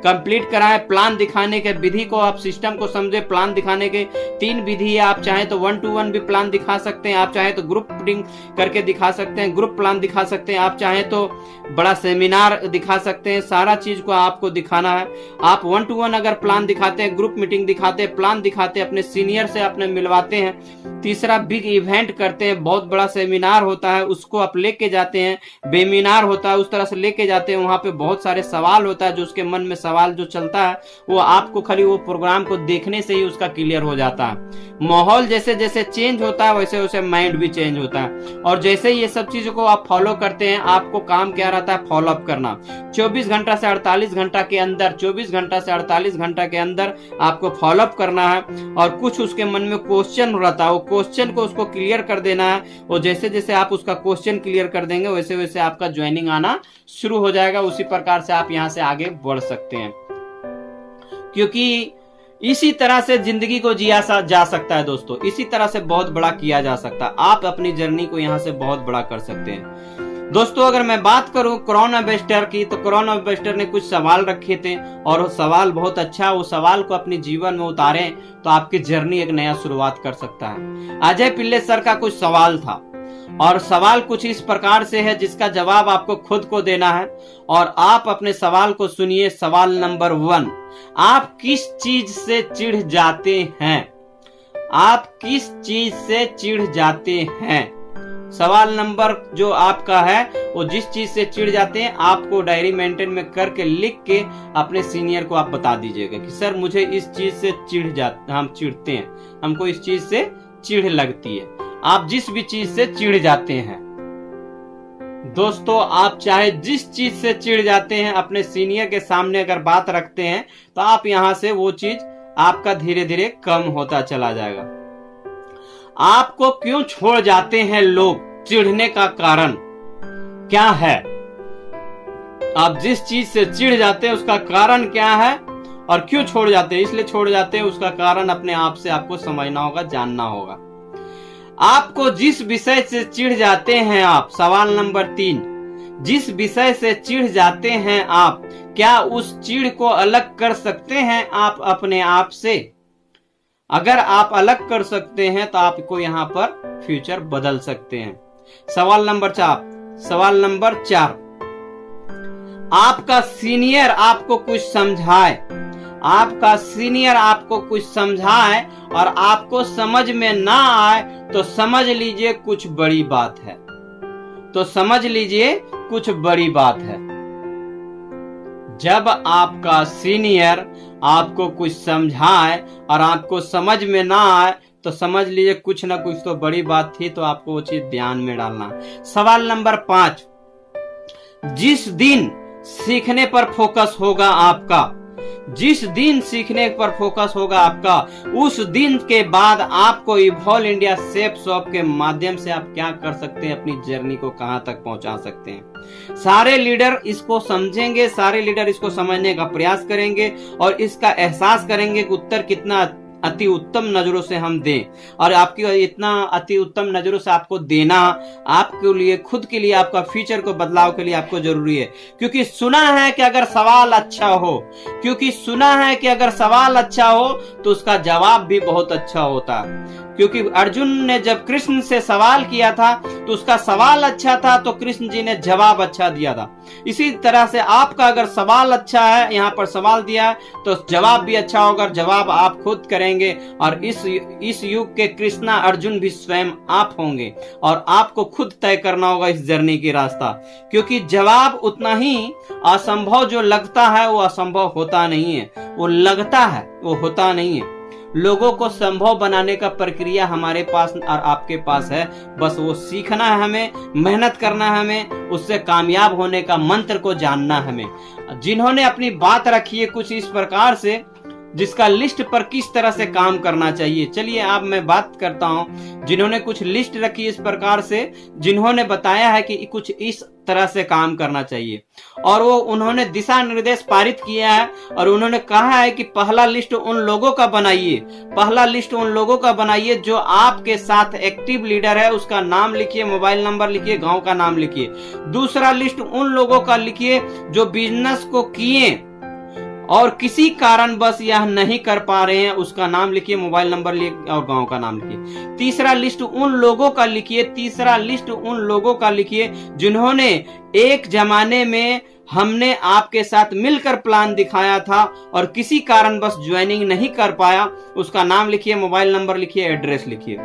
कंप्लीट कराएं। प्लान दिखाने के विधि को आप सिस्टम को समझे। प्लान दिखाने के 3 विधि है। आप चाहे तो 1-to-1 भी प्लान दिखा सकते हैं, आप चाहे तो ग्रुप मीटिंग करके दिखा सकते हैं, ग्रुप प्लान दिखा सकते हैं, आप चाहे तो बड़ा सेमिनार दिखा सकते हैं। सारा चीज को आपको दिखाना है। आप 1-to-1 अगर प्लान दिखाते हैं, ग्रुप मीटिंग दिखाते हैं, प्लान दिखाते हैं, अपने सीनियर से अपने मिलवाते हैं। तीसरा बिग इवेंट करते हैं, बहुत बड़ा सेमिनार होता है उसको आप लेके जाते हैं, वेबिनार होता है उस तरह से लेके जाते हैं। वहां पे बहुत सारे सवाल होता है, जो उसके मन में सवाल जो चलता है वो आपको खाली वो प्रोग्राम को देखने से ही उसका क्लियर हो जाता है। माहौल जैसे जैसे चेंज होता है वैसे वैसे माइंड भी चेंज होता है। और जैसे ये सब चीजों को आप फॉलो करते हैं, आपको काम क्या रहता है, फॉलो अप करना। 24 घंटा से 48 घंटा के अंदर, 24 घंटा से 48 घंटा के अंदर आपको फॉलो अप करना है। और कुछ उसके मन में क्वेश्चन रहता है, वो क्वेश्चन को उसको क्लियर कर देना है। और जैसे जैसे आप उसका क्वेश्चन क्लियर कर देंगे वैसे वैसे आपका ज्वाइनिंग आना शुरू हो जाएगा। उसी प्रकार से आप यहां से आगे बढ़ सकते हैं, क्योंकि इसी तरह से जिंदगी को जिया जा सकता है दोस्तों। इसी तरह से बहुत बड़ा किया जा सकता है। आप अपनी जर्नी को यहां से बहुत बड़ा कर सकते हैं दोस्तों। अगर मैं बात करूं क्राउन एम्बेसडर की, तो क्राउन एम्बेसडर ने कुछ सवाल रखे थे और वो सवाल बहुत अच्छा, वो सवाल को अपने जीवन में उतारें तो आपकी जर्नी एक नया शुरुआत कर सकता है। अजय पिल्ले सर का कुछ सवाल था और सवाल कुछ इस प्रकार से है जिसका जवाब आपको खुद को देना है। और आप अपने सवाल को सुनिए। सवाल नंबर 1, आप किस चीज से चिढ़ जाते हैं? आप किस चीज से चिढ़ जाते हैं? सवाल नंबर जो आपका है वो जिस चीज से चिढ़ जाते हैं, आपको डायरी मेंटेन में करके लिख के अपने सीनियर को आप बता दीजिएगा कि सर मुझे इस चीज से हम चिढ़ते हैं, हमको इस चीज से चिढ़ लगती है। आप जिस भी चीज से चिढ़ जाते हैं दोस्तों, आप चाहे जिस चीज से चिढ़ जाते हैं अपने सीनियर के सामने अगर बात रखते हैं तो आप यहां से वो चीज आपका धीरे धीरे कम होता चला जाएगा। आपको क्यों छोड़ जाते हैं लोग? चिढ़ने का कारण क्या है? आप जिस चीज से चिढ़ जाते हैं उसका कारण क्या है और क्यों छोड़ जाते हैं? इसलिए छोड़ जाते हैं, उसका कारण अपने आप से आपको समझना होगा, जानना होगा। आपको जिस विषय से चिढ़ जाते हैं आप, सवाल नंबर 3, जिस विषय से चिढ़ जाते हैं आप, क्या उस चिढ़ को अलग कर सकते हैं आप अपने आप से? अगर आप अलग कर सकते हैं तो आपको यहाँ पर फ्यूचर बदल सकते हैं। सवाल नंबर 4, आपका सीनियर आपको कुछ समझाए, आपका सीनियर आपको कुछ समझाए और आपको समझ में ना आए तो समझ लीजिए कुछ बड़ी बात है, तो समझ लीजिए कुछ बड़ी बात है। जब आपका सीनियर आपको कुछ समझाए और आपको समझ में ना आए तो समझ लीजिए कुछ ना कुछ तो बड़ी बात थी, तो आपको वो चीज ध्यान में डालना। सवाल नंबर 5, जिस दिन सीखने पर फोकस होगा आपका, जिस दिन सीखने पर फोकस होगा आपका, उस दिन के बाद आपको इवॉल्व इंडिया सेफ शॉप के माध्यम से आप क्या कर सकते हैं, अपनी जर्नी को कहां तक पहुंचा सकते हैं। सारे लीडर इसको समझेंगे, सारे लीडर इसको समझने का प्रयास करेंगे और इसका एहसास करेंगे कि उत्तर कितना अति उत्तम नजरों से हम दें, और आपकी इतना अति उत्तम नजरों से आपको देना आपके लिए, खुद के लिए, आपका फ्यूचर को बदलाव के लिए आपको जरूरी है। क्योंकि सुना है कि अगर सवाल अच्छा हो, क्योंकि सुना है कि अगर सवाल अच्छा हो तो उसका जवाब भी बहुत अच्छा होता है। क्योंकि अर्जुन ने जब कृष्ण से सवाल किया था तो उसका सवाल अच्छा था तो कृष्ण जी ने जवाब अच्छा दिया था। इसी तरह से आपका अगर सवाल अच्छा है, यहाँ पर सवाल दिया है तो जवाब भी अच्छा होगा, जवाब आप खुद करेंगे और इस युग के कृष्णा अर्जुन भी स्वयं आप होंगे और आपको खुद तय करना होगा इस जर्नी की रास्ता। क्योंकि जवाब उतना ही असंभव जो लगता है वो असंभव होता नहीं है, वो लगता है वो होता नहीं है। लोगों को संभव बनाने का प्रक्रिया हमारे पास और आपके पास है, बस वो सीखना है हमें, मेहनत करना है हमें, उससे कामयाब होने का मंत्र को जानना है हमें। जिन्होंने अपनी बात रखी है कुछ इस प्रकार से, जिसका लिस्ट पर किस तरह से काम करना चाहिए, चलिए अब मैं बात करता हूं। जिन्होंने कुछ लिस्ट रखी इस प्रकार से, जिन्होंने बताया है कि कुछ इस तरह से काम करना चाहिए और वो उन्होंने दिशा निर्देश पारित किया है और उन्होंने कहा है कि पहला लिस्ट उन लोगों का बनाइए, पहला लिस्ट उन लोगों का बनाइए जो आपके साथ एक्टिव लीडर है, उसका नाम लिखिए, मोबाइल नंबर लिखिए, गांव का नाम लिखिए। दूसरा लिस्ट उन लोगों का लिखिए जो बिजनेस को किए और किसी कारण बस यह नहीं कर पा रहे हैं, उसका नाम लिखिए, मोबाइल नंबर लिखिए और गांव का नाम लिखिए। तीसरा लिस्ट उन लोगों का लिखिए, तीसरा लिस्ट उन लोगों का लिखिए जिन्होंने एक जमाने में हमने आपके साथ मिलकर प्लान दिखाया था और किसी कारण बस ज्वाइनिंग नहीं कर पाया, उसका नाम लिखिए, मोबाइल नंबर लिखिए, एड्रेस लिखिए।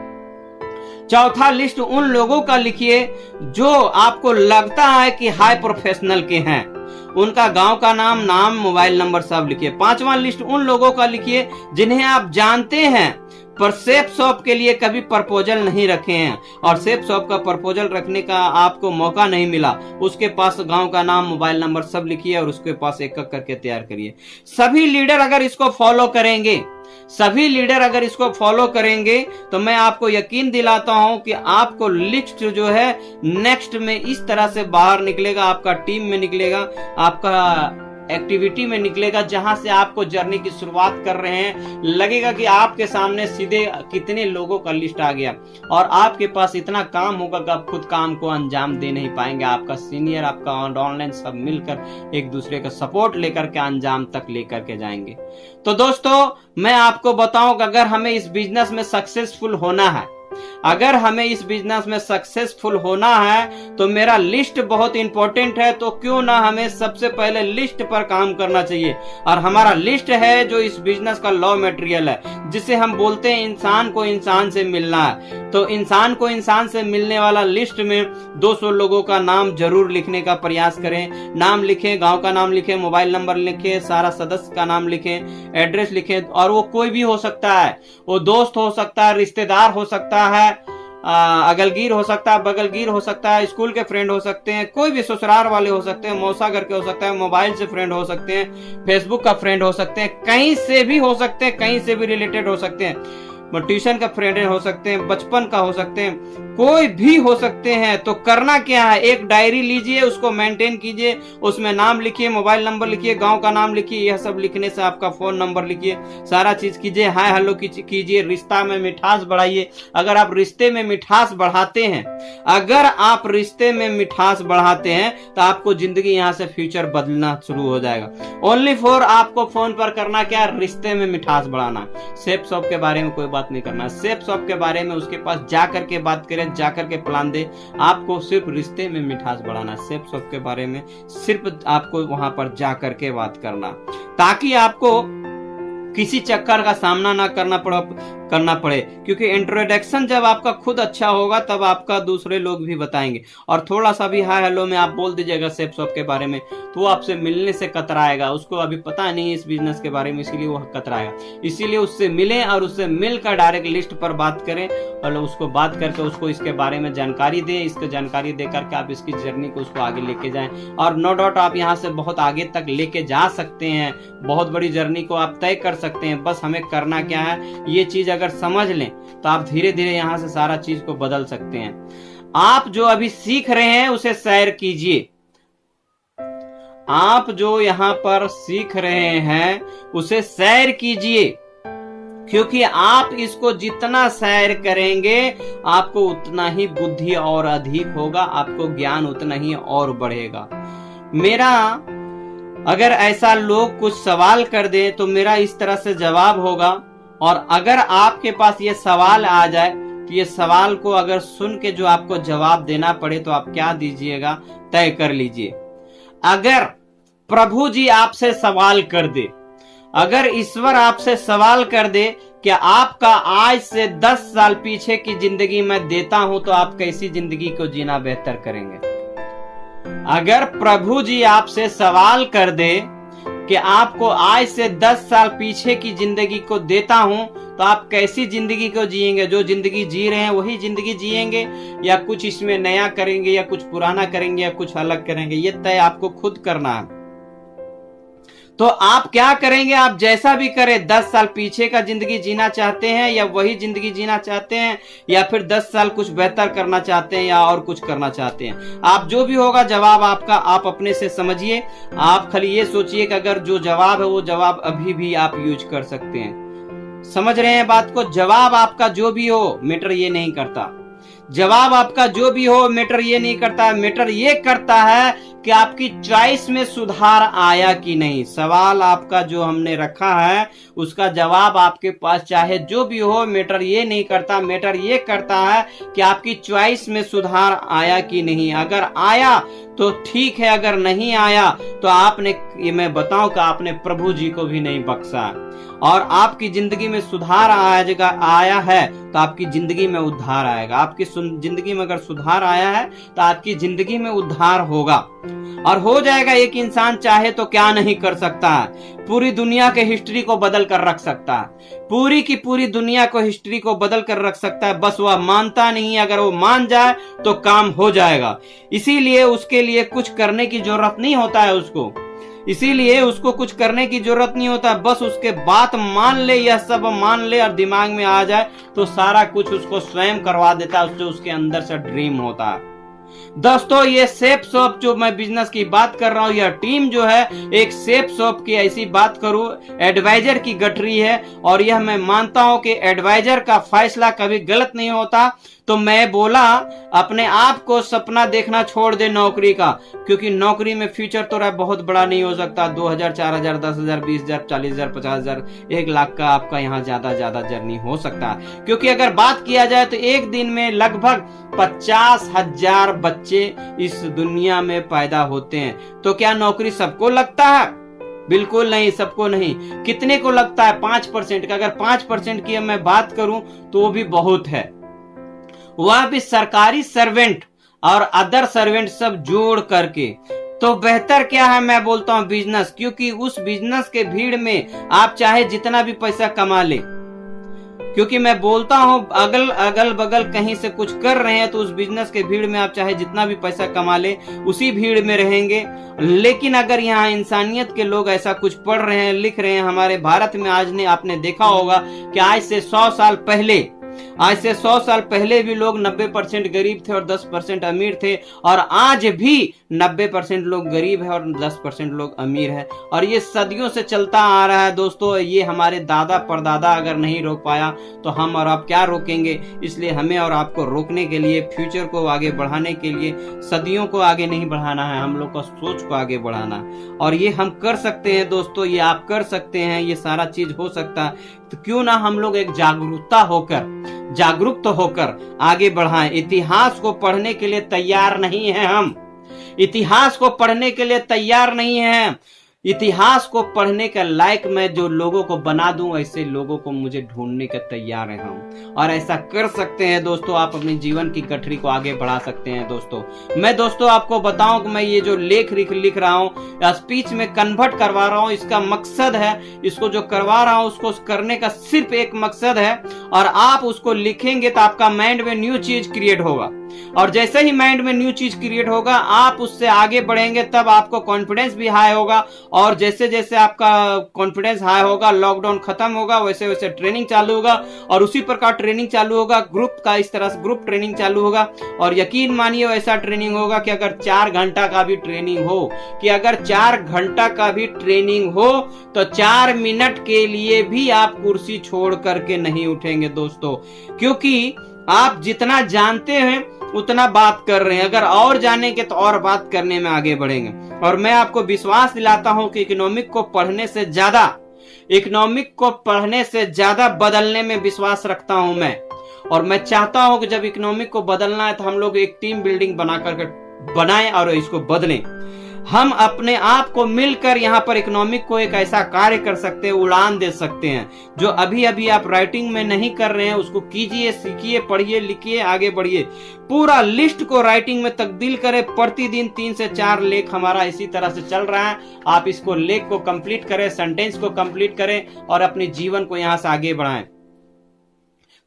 चौथा लिस्ट उन लोगों का लिखिए जो आपको लगता है कि हाई प्रोफेशनल के हैं, उनका गांव का नाम, मोबाइल नंबर सब लिखिए। पांचवा लिस्ट उन लोगों का लिखिए जिन्हें आप जानते हैं पर सेफ शॉप के लिए कभी प्रपोजल नहीं रखे हैं और सेफ शॉप का प्रपोजल रखने का आपको मौका नहीं मिला, उसके पास गांव का नाम, मोबाइल नंबर सब लिखिए और उसके पास एक एक करके तैयार करिए। सभी लीडर अगर इसको फॉलो करेंगे, सभी लीडर अगर इसको फॉलो करेंगे तो मैं आपको यकीन दिलाता हूं कि आपको लिस्ट जो है नेक्स्ट में इस तरह से बाहर निकलेगा, आपका टीम में निकलेगा, आपका एक्टिविटी में निकलेगा, जहां से आपको जर्नी की शुरुआत कर रहे हैं, लगेगा कि आपके सामने सीधे कितने लोगों का लिस्ट आ गया और आपके पास इतना काम होगा कि आप खुद काम को अंजाम दे नहीं पाएंगे। आपका सीनियर, आपका ऑनलाइन सब मिलकर एक दूसरे का सपोर्ट लेकर के अंजाम तक लेकर के जाएंगे। तो दोस्तों मैं आपको बताऊं कि अगर हमें इस बिजनेस में सक्सेसफुल होना है, अगर हमें इस बिजनेस में सक्सेसफुल होना है तो मेरा लिस्ट बहुत इंपॉर्टेंट है, तो क्यों ना हमें सबसे पहले लिस्ट पर काम करना चाहिए। और हमारा लिस्ट है जो इस बिजनेस का लॉ मटेरियल है, जिसे हम बोलते हैं इंसान को इंसान से मिलना है। तो इंसान को इंसान से मिलने वाला लिस्ट में 200 लोगों का नाम जरूर लिखने का प्रयास करें। नाम लिखें, गांव का नाम लिखें, मोबाइल नंबर लिखें, सारा सदस्य का नाम लिखें, एड्रेस लिखें, और वो कोई भी हो सकता है, वो दोस्त हो सकता है, रिश्तेदार हो सकता है, अगलगीर हो सकता है, बगलगीर हो सकता है, स्कूल के फ्रेंड हो सकते हैं, कोई भी ससुराल वाले हो सकते हैं, मौसा घर के हो सकते हैं, मोबाइल से फ्रेंड हो सकते हैं, फेसबुक का फ्रेंड हो सकते हैं, कहीं से भी हो सकते हैं, कहीं से भी रिलेटेड हो सकते हैं। ट्यूशन का फ्रेंड हो सकते हैं, बचपन का हो सकते हैं, कोई भी हो सकते हैं। तो करना क्या है, एक डायरी लीजिए, उसको मेंटेन कीजिए, उसमें नाम लिखिए, मोबाइल नंबर लिखिए, गांव का नाम लिखिए, यह सब लिखने से आपका फोन नंबर लिखिए, सारा चीज कीजिए, हाय हेलो कीजिए, रिश्ता में मिठास बढ़ाइए। अगर आप रिश्ते में मिठास बढ़ाते हैं, अगर आप रिश्ते में मिठास बढ़ाते हैं तो आपको जिंदगी यहां से फ्यूचर बदलना शुरू हो जाएगा। ओनली फॉर आपको फोन पर करना क्या, रिश्ते में मिठास बढ़ाना। सेफ शॉप के बारे में कोई बात नहीं करना, सेफ शॉप के बारे में उसके पास जाकर के बात करें, जाकर के प्लान दे। आपको सिर्फ रिश्ते में मिठास बढ़ाना, सेफ शॉप के बारे में सिर्फ आपको वहां पर जाकर के बात करना, ताकि आपको किसी चक्कर का सामना ना करना पड़े। क्योंकि इंट्रोडक्शन जब आपका खुद अच्छा होगा तब आपका दूसरे लोग भी बताएंगे। और थोड़ा सा भी हाय हेलो में आप बोल दीजिएगा सेफ शॉप के बारे में, तो वो आपसे मिलने से कतराएगा, उसको अभी पता नहीं है इस बिजनेस के बारे में, इसीलिए वो कतराएगा। इसीलिए उससे मिलें और उससे मिलकर डायरेक्ट लिस्ट पर बात करें और उसको बात करके उसको इसके बारे में जानकारी दें। इसको जानकारी दे करके आप इसकी जर्नी को उसको आगे लेके जाएं। और नो डाउट आप यहाँ से बहुत आगे तक लेके जा सकते हैं, बहुत बड़ी जर्नी को आप तय कर सकते हैं। बस हमें करना क्या है, ये चीज अगर समझ लें तो आप धीरे धीरे यहां से सारा चीज को बदल सकते हैं। आप जो अभी सीख रहे हैं उसे शेयर कीजिए, आप जो यहां पर सीख रहे हैं उसे शेयर कीजिए, क्योंकि आप इसको जितना शेयर करेंगे आपको उतना ही बुद्धि और अधिक होगा, आपको ज्ञान उतना ही और बढ़ेगा। मेरा अगर ऐसा लोग कुछ सवाल कर दे तो मेरा इस तरह से जवाब होगा, और अगर आपके पास ये सवाल आ जाए तो ये सवाल को अगर सुन के जो आपको जवाब देना पड़े तो आप क्या दीजिएगा, तय कर लीजिए। अगर प्रभु जी आपसे सवाल कर दे, अगर ईश्वर आपसे सवाल कर दे कि आपका आज से 10 साल पीछे की जिंदगी मैं देता हूं तो आप कैसी जिंदगी को जीना बेहतर करेंगे। अगर प्रभु जी आपसे सवाल कर दे कि आपको आज से 10 साल पीछे की जिंदगी को देता हूं तो आप कैसी जिंदगी को जिएंगे, जो जिंदगी जी रहे हैं वही जिंदगी जिएंगे या कुछ इसमें नया करेंगे या कुछ पुराना करेंगे या कुछ अलग करेंगे, ये तय आपको खुद करना है। तो आप क्या करेंगे, आप जैसा भी करें, 10 साल पीछे का जिंदगी जीना चाहते हैं या वही जिंदगी जीना चाहते हैं, या फिर 10 साल कुछ बेहतर करना चाहते हैं या और कुछ करना चाहते हैं, आप जो भी होगा जवाब आपका, आप अपने से समझिए। आप खाली ये सोचिए कि अगर जो जवाब है वो जवाब अभी भी आप यूज कर सकते हैं। समझ रहे हैं बात को, जवाब आपका जो भी हो मैटर ये नहीं करता, जवाब आपका जो भी हो मैटर ये नहीं करता, मैटर ये करता है कि आपकी चॉइस में सुधार आया कि नहीं। सवाल आपका जो हमने रखा है उसका जवाब आपके पास चाहे जो भी हो मैटर ये नहीं करता, मैटर ये करता है कि आपकी चॉइस में सुधार आया कि नहीं। अगर आया तो ठीक है, अगर नहीं आया तो आपने, ये मैं बताऊं कि आपने प्रभु जी को भी नहीं बख्शा। और आपकी जिंदगी में सुधार आया है तो आपकी जिंदगी में उद्धार आएगा। आपकी जिंदगी में अगर सुधार आया है तो आपकी जिंदगी में उद्धार होगा और हो जाएगा। एक इंसान चाहे तो क्या नहीं कर सकता है, पूरी दुनिया के हिस्ट्री को बदल कर रख सकता है, पूरी की पूरी दुनिया को हिस्ट्री को बदल कर रख सकता है, बस वह मानता नहीं है। अगर वो मान जाए तो काम हो जाएगा। इसीलिए उसके लिए कुछ करने की जरूरत नहीं होता है उसको, इसीलिए उसको कुछ करने की जरूरत नहीं होता, बस उसके बात मान ले, यह सब मान ले और दिमाग में आ जाए तो सारा कुछ उसको स्वयं करवा देता है, जो उसके अंदर से ड्रीम होता है। दोस्तों, ये सेफ शॉप जो मैं बिजनेस की बात कर रहा हूँ, यह टीम जो है एक सेफ शॉप की ऐसी बात करूं, एडवाइजर की गठरी है। और यह मैं मानता हूं कि एडवाइजर का फैसला कभी गलत नहीं होता। तो मैं बोला अपने आप को सपना देखना छोड़ दे नौकरी का, क्योंकि नौकरी में फ्यूचर तो बहुत बड़ा नहीं हो सकता। 2000, 4000, 10,000, 20,000, 40,000, 50,000, 1 लाख का आपका यहाँ ज्यादा जर्नी हो सकता है। क्योंकि अगर बात किया जाए तो एक दिन में लगभग 50,000 बच्चे इस दुनिया में पैदा होते हैं। तो क्या नौकरी सबको लगता है? बिल्कुल नहीं, सबको नहीं। कितने को लगता है? 5% का। अगर 5% की मैं बात करूं तो वो भी बहुत है, वह भी सरकारी सर्वेंट और अदर सर्वेंट सब जोड़ करके। तो बेहतर क्या है, मैं बोलता हूं बिजनेस, क्योंकि उस बिजनेस के भीड़ में आप चाहे जितना भी पैसा कमा ले, क्योंकि मैं बोलता हूं अगल बगल कहीं से कुछ कर रहे हैं तो उस बिजनेस के भीड़ में आप चाहे जितना भी पैसा कमा ले उसी भीड़ में रहेंगे। लेकिन अगर यहाँ इंसानियत के लोग ऐसा कुछ पढ़ रहे हैं, लिख रहे हैं, हमारे भारत में आज ने आपने देखा होगा कि आज से 100 साल पहले भी लोग 90% गरीब थे और 10% अमीर थे, और आज भी 90% लोग गरीब है और 10% लोग अमीर है। और ये सदियों से चलता आ रहा है दोस्तों। ये हमारे दादा परदादा अगर नहीं रोक पाया तो हम और आप क्या रोकेंगे। इसलिए हमें और आपको रोकने के लिए, फ्यूचर को आगे बढ़ाने के लिए, सदियों को आगे नहीं बढ़ाना है, हम लोग को सोच को आगे बढ़ाना है। और ये हम कर सकते हैं दोस्तों, ये आप कर सकते हैं, ये सारा चीज हो सकता है। तो क्यों ना हम लोग एक जागरूक होकर आगे बढ़ाएं। इतिहास को पढ़ने के लिए तैयार नहीं है हम, इतिहास को पढ़ने के लिए तैयार नहीं है। इतिहास को पढ़ने का लायक मैं जो लोगों को बना दूं, ऐसे लोगों को मुझे ढूंढने का तैयार है हम। और ऐसा कर सकते हैं दोस्तों, आप अपने जीवन की गठरी को आगे बढ़ा सकते हैं दोस्तों। मैं दोस्तों आपको बताऊं कि मैं ये जो लेख लिख रहा हूं, स्पीच में कन्वर्ट करवा रहा हूं, इसका मकसद है, इसको जो करवा रहा हूं उसको करने का सिर्फ एक मकसद है। और आप उसको लिखेंगे तो आपका माइंड में न्यू चीज क्रिएट होगा, और जैसे ही माइंड में न्यू चीज क्रिएट होगा आप उससे आगे बढ़ेंगे, तब आपको कॉन्फिडेंस भी हाई होगा। और जैसे जैसे आपका कॉन्फिडेंस हाई होगा, लॉकडाउन खत्म होगा, वैसे वैसे ट्रेनिंग चालू होगा, और उसी प्रकार ट्रेनिंग चालू होगा, ग्रुप का इस तरह से ग्रुप ट्रेनिंग चालू होगा। और यकीन मानिए वैसा ट्रेनिंग होगा कि अगर 4 घंटा का भी ट्रेनिंग हो, तो 4 मिनट के लिए भी आप कुर्सी छोड़ करके नहीं उठेंगे दोस्तों। क्योंकि आप जितना जानते हैं उतना बात कर रहे हैं, अगर और जानेंगे तो और बात करने में आगे बढ़ेंगे। और मैं आपको विश्वास दिलाता हूं कि इकोनॉमिक को पढ़ने से ज्यादा बदलने में विश्वास रखता हूं मैं। और मैं चाहता हूं कि जब इकोनॉमिक को बदलना है तो हम लोग एक टीम बिल्डिंग बनाएं और इसको बदलें। हम अपने आप को मिलकर यहाँ पर इकोनॉमिक को एक ऐसा कार्य कर सकते हैं, उड़ान दे सकते हैं। जो अभी अभी आप राइटिंग में नहीं कर रहे हैं उसको कीजिए, सीखिए, पढ़िए, लिखिए, आगे बढ़िए। पूरा लिस्ट को राइटिंग में तब्दील करें। प्रतिदिन 3 से 4 लेख हमारा इसी तरह से चल रहा है। आप इसको लेख को कंप्लीट करें, सेंटेंस को कंप्लीट करें और अपने जीवन को यहाँ से आगे बढ़ाएं।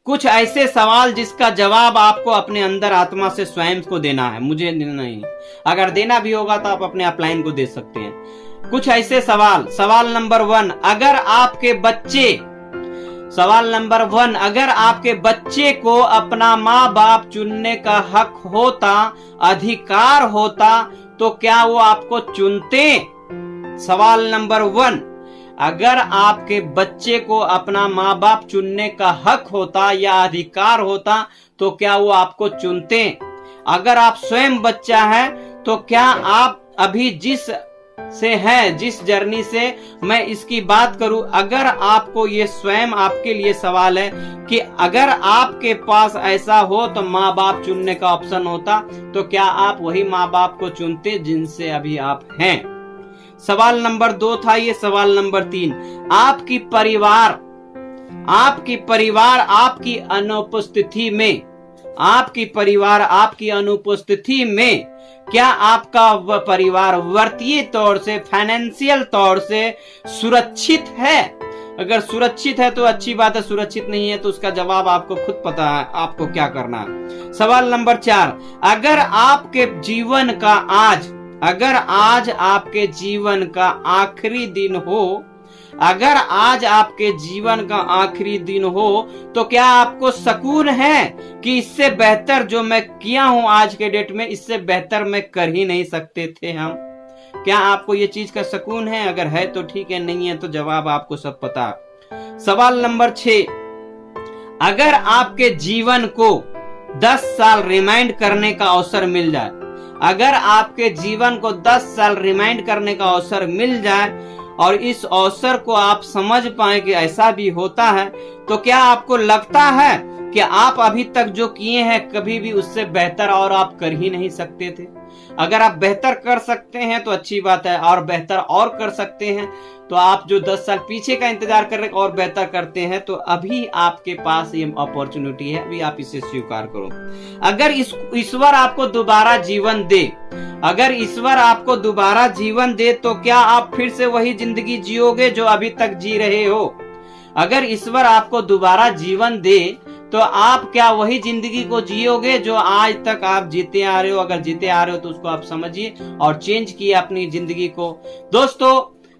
कुछ ऐसे सवाल जिसका जवाब आपको अपने अंदर आत्मा से स्वयं को देना है, मुझे नहीं। अगर देना भी होगा तो आप अपने अपलाइन को दे सकते हैं। कुछ ऐसे सवाल। सवाल नंबर 1, अगर आपके बच्चे को अपना माँ बाप चुनने का हक होता, अधिकार होता, तो क्या वो आपको चुनते? सवाल नंबर 1, अगर आपके बच्चे को अपना माँ बाप चुनने का हक होता या अधिकार होता तो क्या वो आपको चुनते? अगर आप स्वयं बच्चा है तो क्या आप अभी जिस जर्नी से मैं इसकी बात करूं, अगर आपको ये स्वयं आपके लिए सवाल है कि अगर आपके पास ऐसा हो तो माँ बाप चुनने का ऑप्शन होता तो क्या आप वही माँ बाप को चुनते जिनसे अभी आप हैं? सवाल नंबर 2 था ये। सवाल नंबर 3, आपकी परिवार आपकी अनुपस्थिति में क्या आपका परिवार वित्तीय तौर से, फाइनेंशियल तौर से सुरक्षित है? अगर सुरक्षित है तो अच्छी बात है, सुरक्षित नहीं है तो उसका जवाब आपको खुद पता है आपको क्या करना है। सवाल नंबर 4, अगर आज आपके जीवन का आखिरी दिन हो, तो क्या आपको सुकून है कि इससे बेहतर जो मैं किया हूं आज के डेट में, इससे बेहतर मैं कर ही नहीं सकते थे हम? क्या आपको ये चीज का सुकून है? अगर है तो ठीक है, नहीं है तो जवाब आपको सब पता। सवाल नंबर 6, अगर आपके जीवन को 10 साल रिमाइंड करने का अवसर मिल जाए, अगर आपके जीवन को 10 साल रिमाइंड करने का अवसर मिल जाए और इस अवसर को आप समझ पाए कि ऐसा भी होता है, तो क्या आपको लगता है कि आप अभी तक जो किए हैं कभी भी उससे बेहतर और आप कर ही नहीं सकते थे? अगर आप बेहतर कर सकते हैं तो अच्छी बात है, और बेहतर और कर सकते हैं तो आप जो 10 साल पीछे का इंतजार कर रहे हैं और बेहतर करते हैं तो अभी आपके पास ये अपॉर्चुनिटी है, अभी आप इसे स्वीकार करो। अगर ईश्वर आपको दोबारा जीवन दे, तो क्या आप फिर से वही जिंदगी जियोगे जो अभी तक जी रहे हो? अगर ईश्वर आपको दोबारा जीवन दे तो आप क्या वही जिंदगी को जियोगे जो आज तक आप जीते आ रहे हो? अगर जीते आ रहे हो तो उसको आप समझिए और चेंज किए अपनी जिंदगी को। दोस्तों,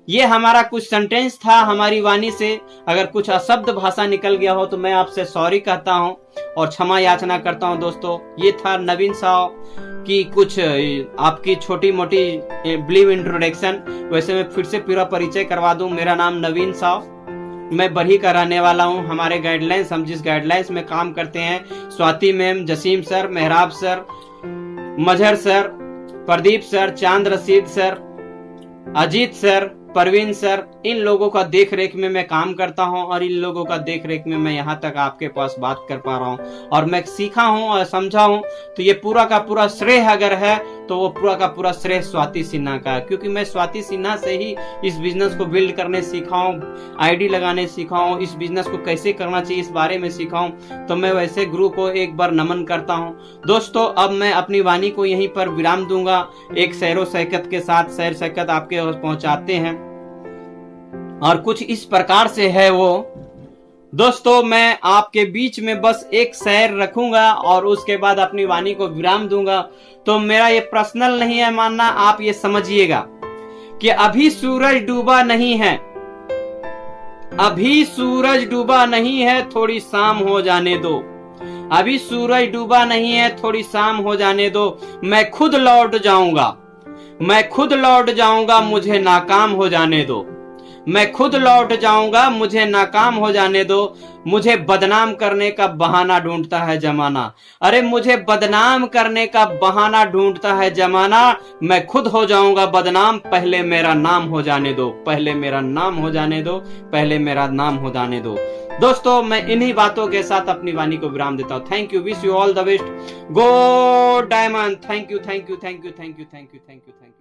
ये हमारा कुछ सेंटेंस था हमारी वाणी से। अगर कुछ अशब्द भाषा निकल गया हो तो मैं आपसे सॉरी कहता हूं और क्षमा याचना करता हूं। दोस्तों, ये था नवीन साव की कुछ आपकी छोटी मोटी ब्रीफ इंट्रोडक्शन। वैसे मैं फिर से पूरा परिचय करवा दूं। मेरा नाम नवीन साव, मैं बरही का रहने वाला हूं। हमारे गाइडलाइंस, हम जिस गाइडलाइंस में काम करते हैं, Swati ma'am, Jasim sir, Mehrab sir, Mazhar sir, Pradeep sir, Chand Rashid sir, Ajit sir, Parveen sir, इन लोगों का देख रेख में मैं काम करता हूं और इन लोगों का देख रेख में मैं यहाँ तक आपके पास बात कर पा रहा हूं और मैं सीखा हूं और समझा हूं। तो ये पूरा का पूरा श्रेय अगर है तो वो पूरा का पूरा श्रेय स्वाति सिन्हा का है, क्योंकि मैं स्वाति सिन्हा से ही इस बिजनेस को बिल्ड करने सीखा हूँ, आईडी लगाने सीखा हूँ, इस बिजनेस को कैसे करना चाहिए इस बारे में सीखा हूँ। तो मैं वैसे गुरु को एक बार नमन करता हूँ। दोस्तों, अब मैं अपनी वाणी को यहीं पर विराम दूंगा एक सैरो सैकत के साथ। सैर सैकत आपके पहुंचाते हैं और कुछ इस प्रकार से है वो। दोस्तों, मैं आपके बीच में बस एक शेर रखूंगा और उसके बाद अपनी वाणी को विराम दूंगा। तो मेरा ये पर्सनल नहीं है मानना, आप ये समझिएगा कि अभी सूरज डूबा नहीं है, अभी सूरज डूबा नहीं है, थोड़ी शाम हो जाने दो। अभी सूरज डूबा नहीं है, थोड़ी शाम हो जाने दो। मैं खुद लौट जाऊंगा, मैं खुद लौट जाऊंगा, मुझे नाकाम हो जाने दो। मैं खुद लौट जाऊंगा, मुझे नाकाम हो जाने दो। मुझे बदनाम करने का बहाना ढूंढता है जमाना। अरे मुझे बदनाम करने का बहाना ढूंढता है जमाना। मैं खुद हो जाऊंगा बदनाम, पहले मेरा नाम हो जाने दो, पहले मेरा नाम हो जाने दो, पहले मेरा नाम हो जाने दो। दोस्तों, मैं इन्हीं बातों के साथ अपनी वाणी को विराम देता हूं। Thank you, wish you all the best. Go diamond. Thank you, thank you, thank you, thank you, thank you, thank you, thank you.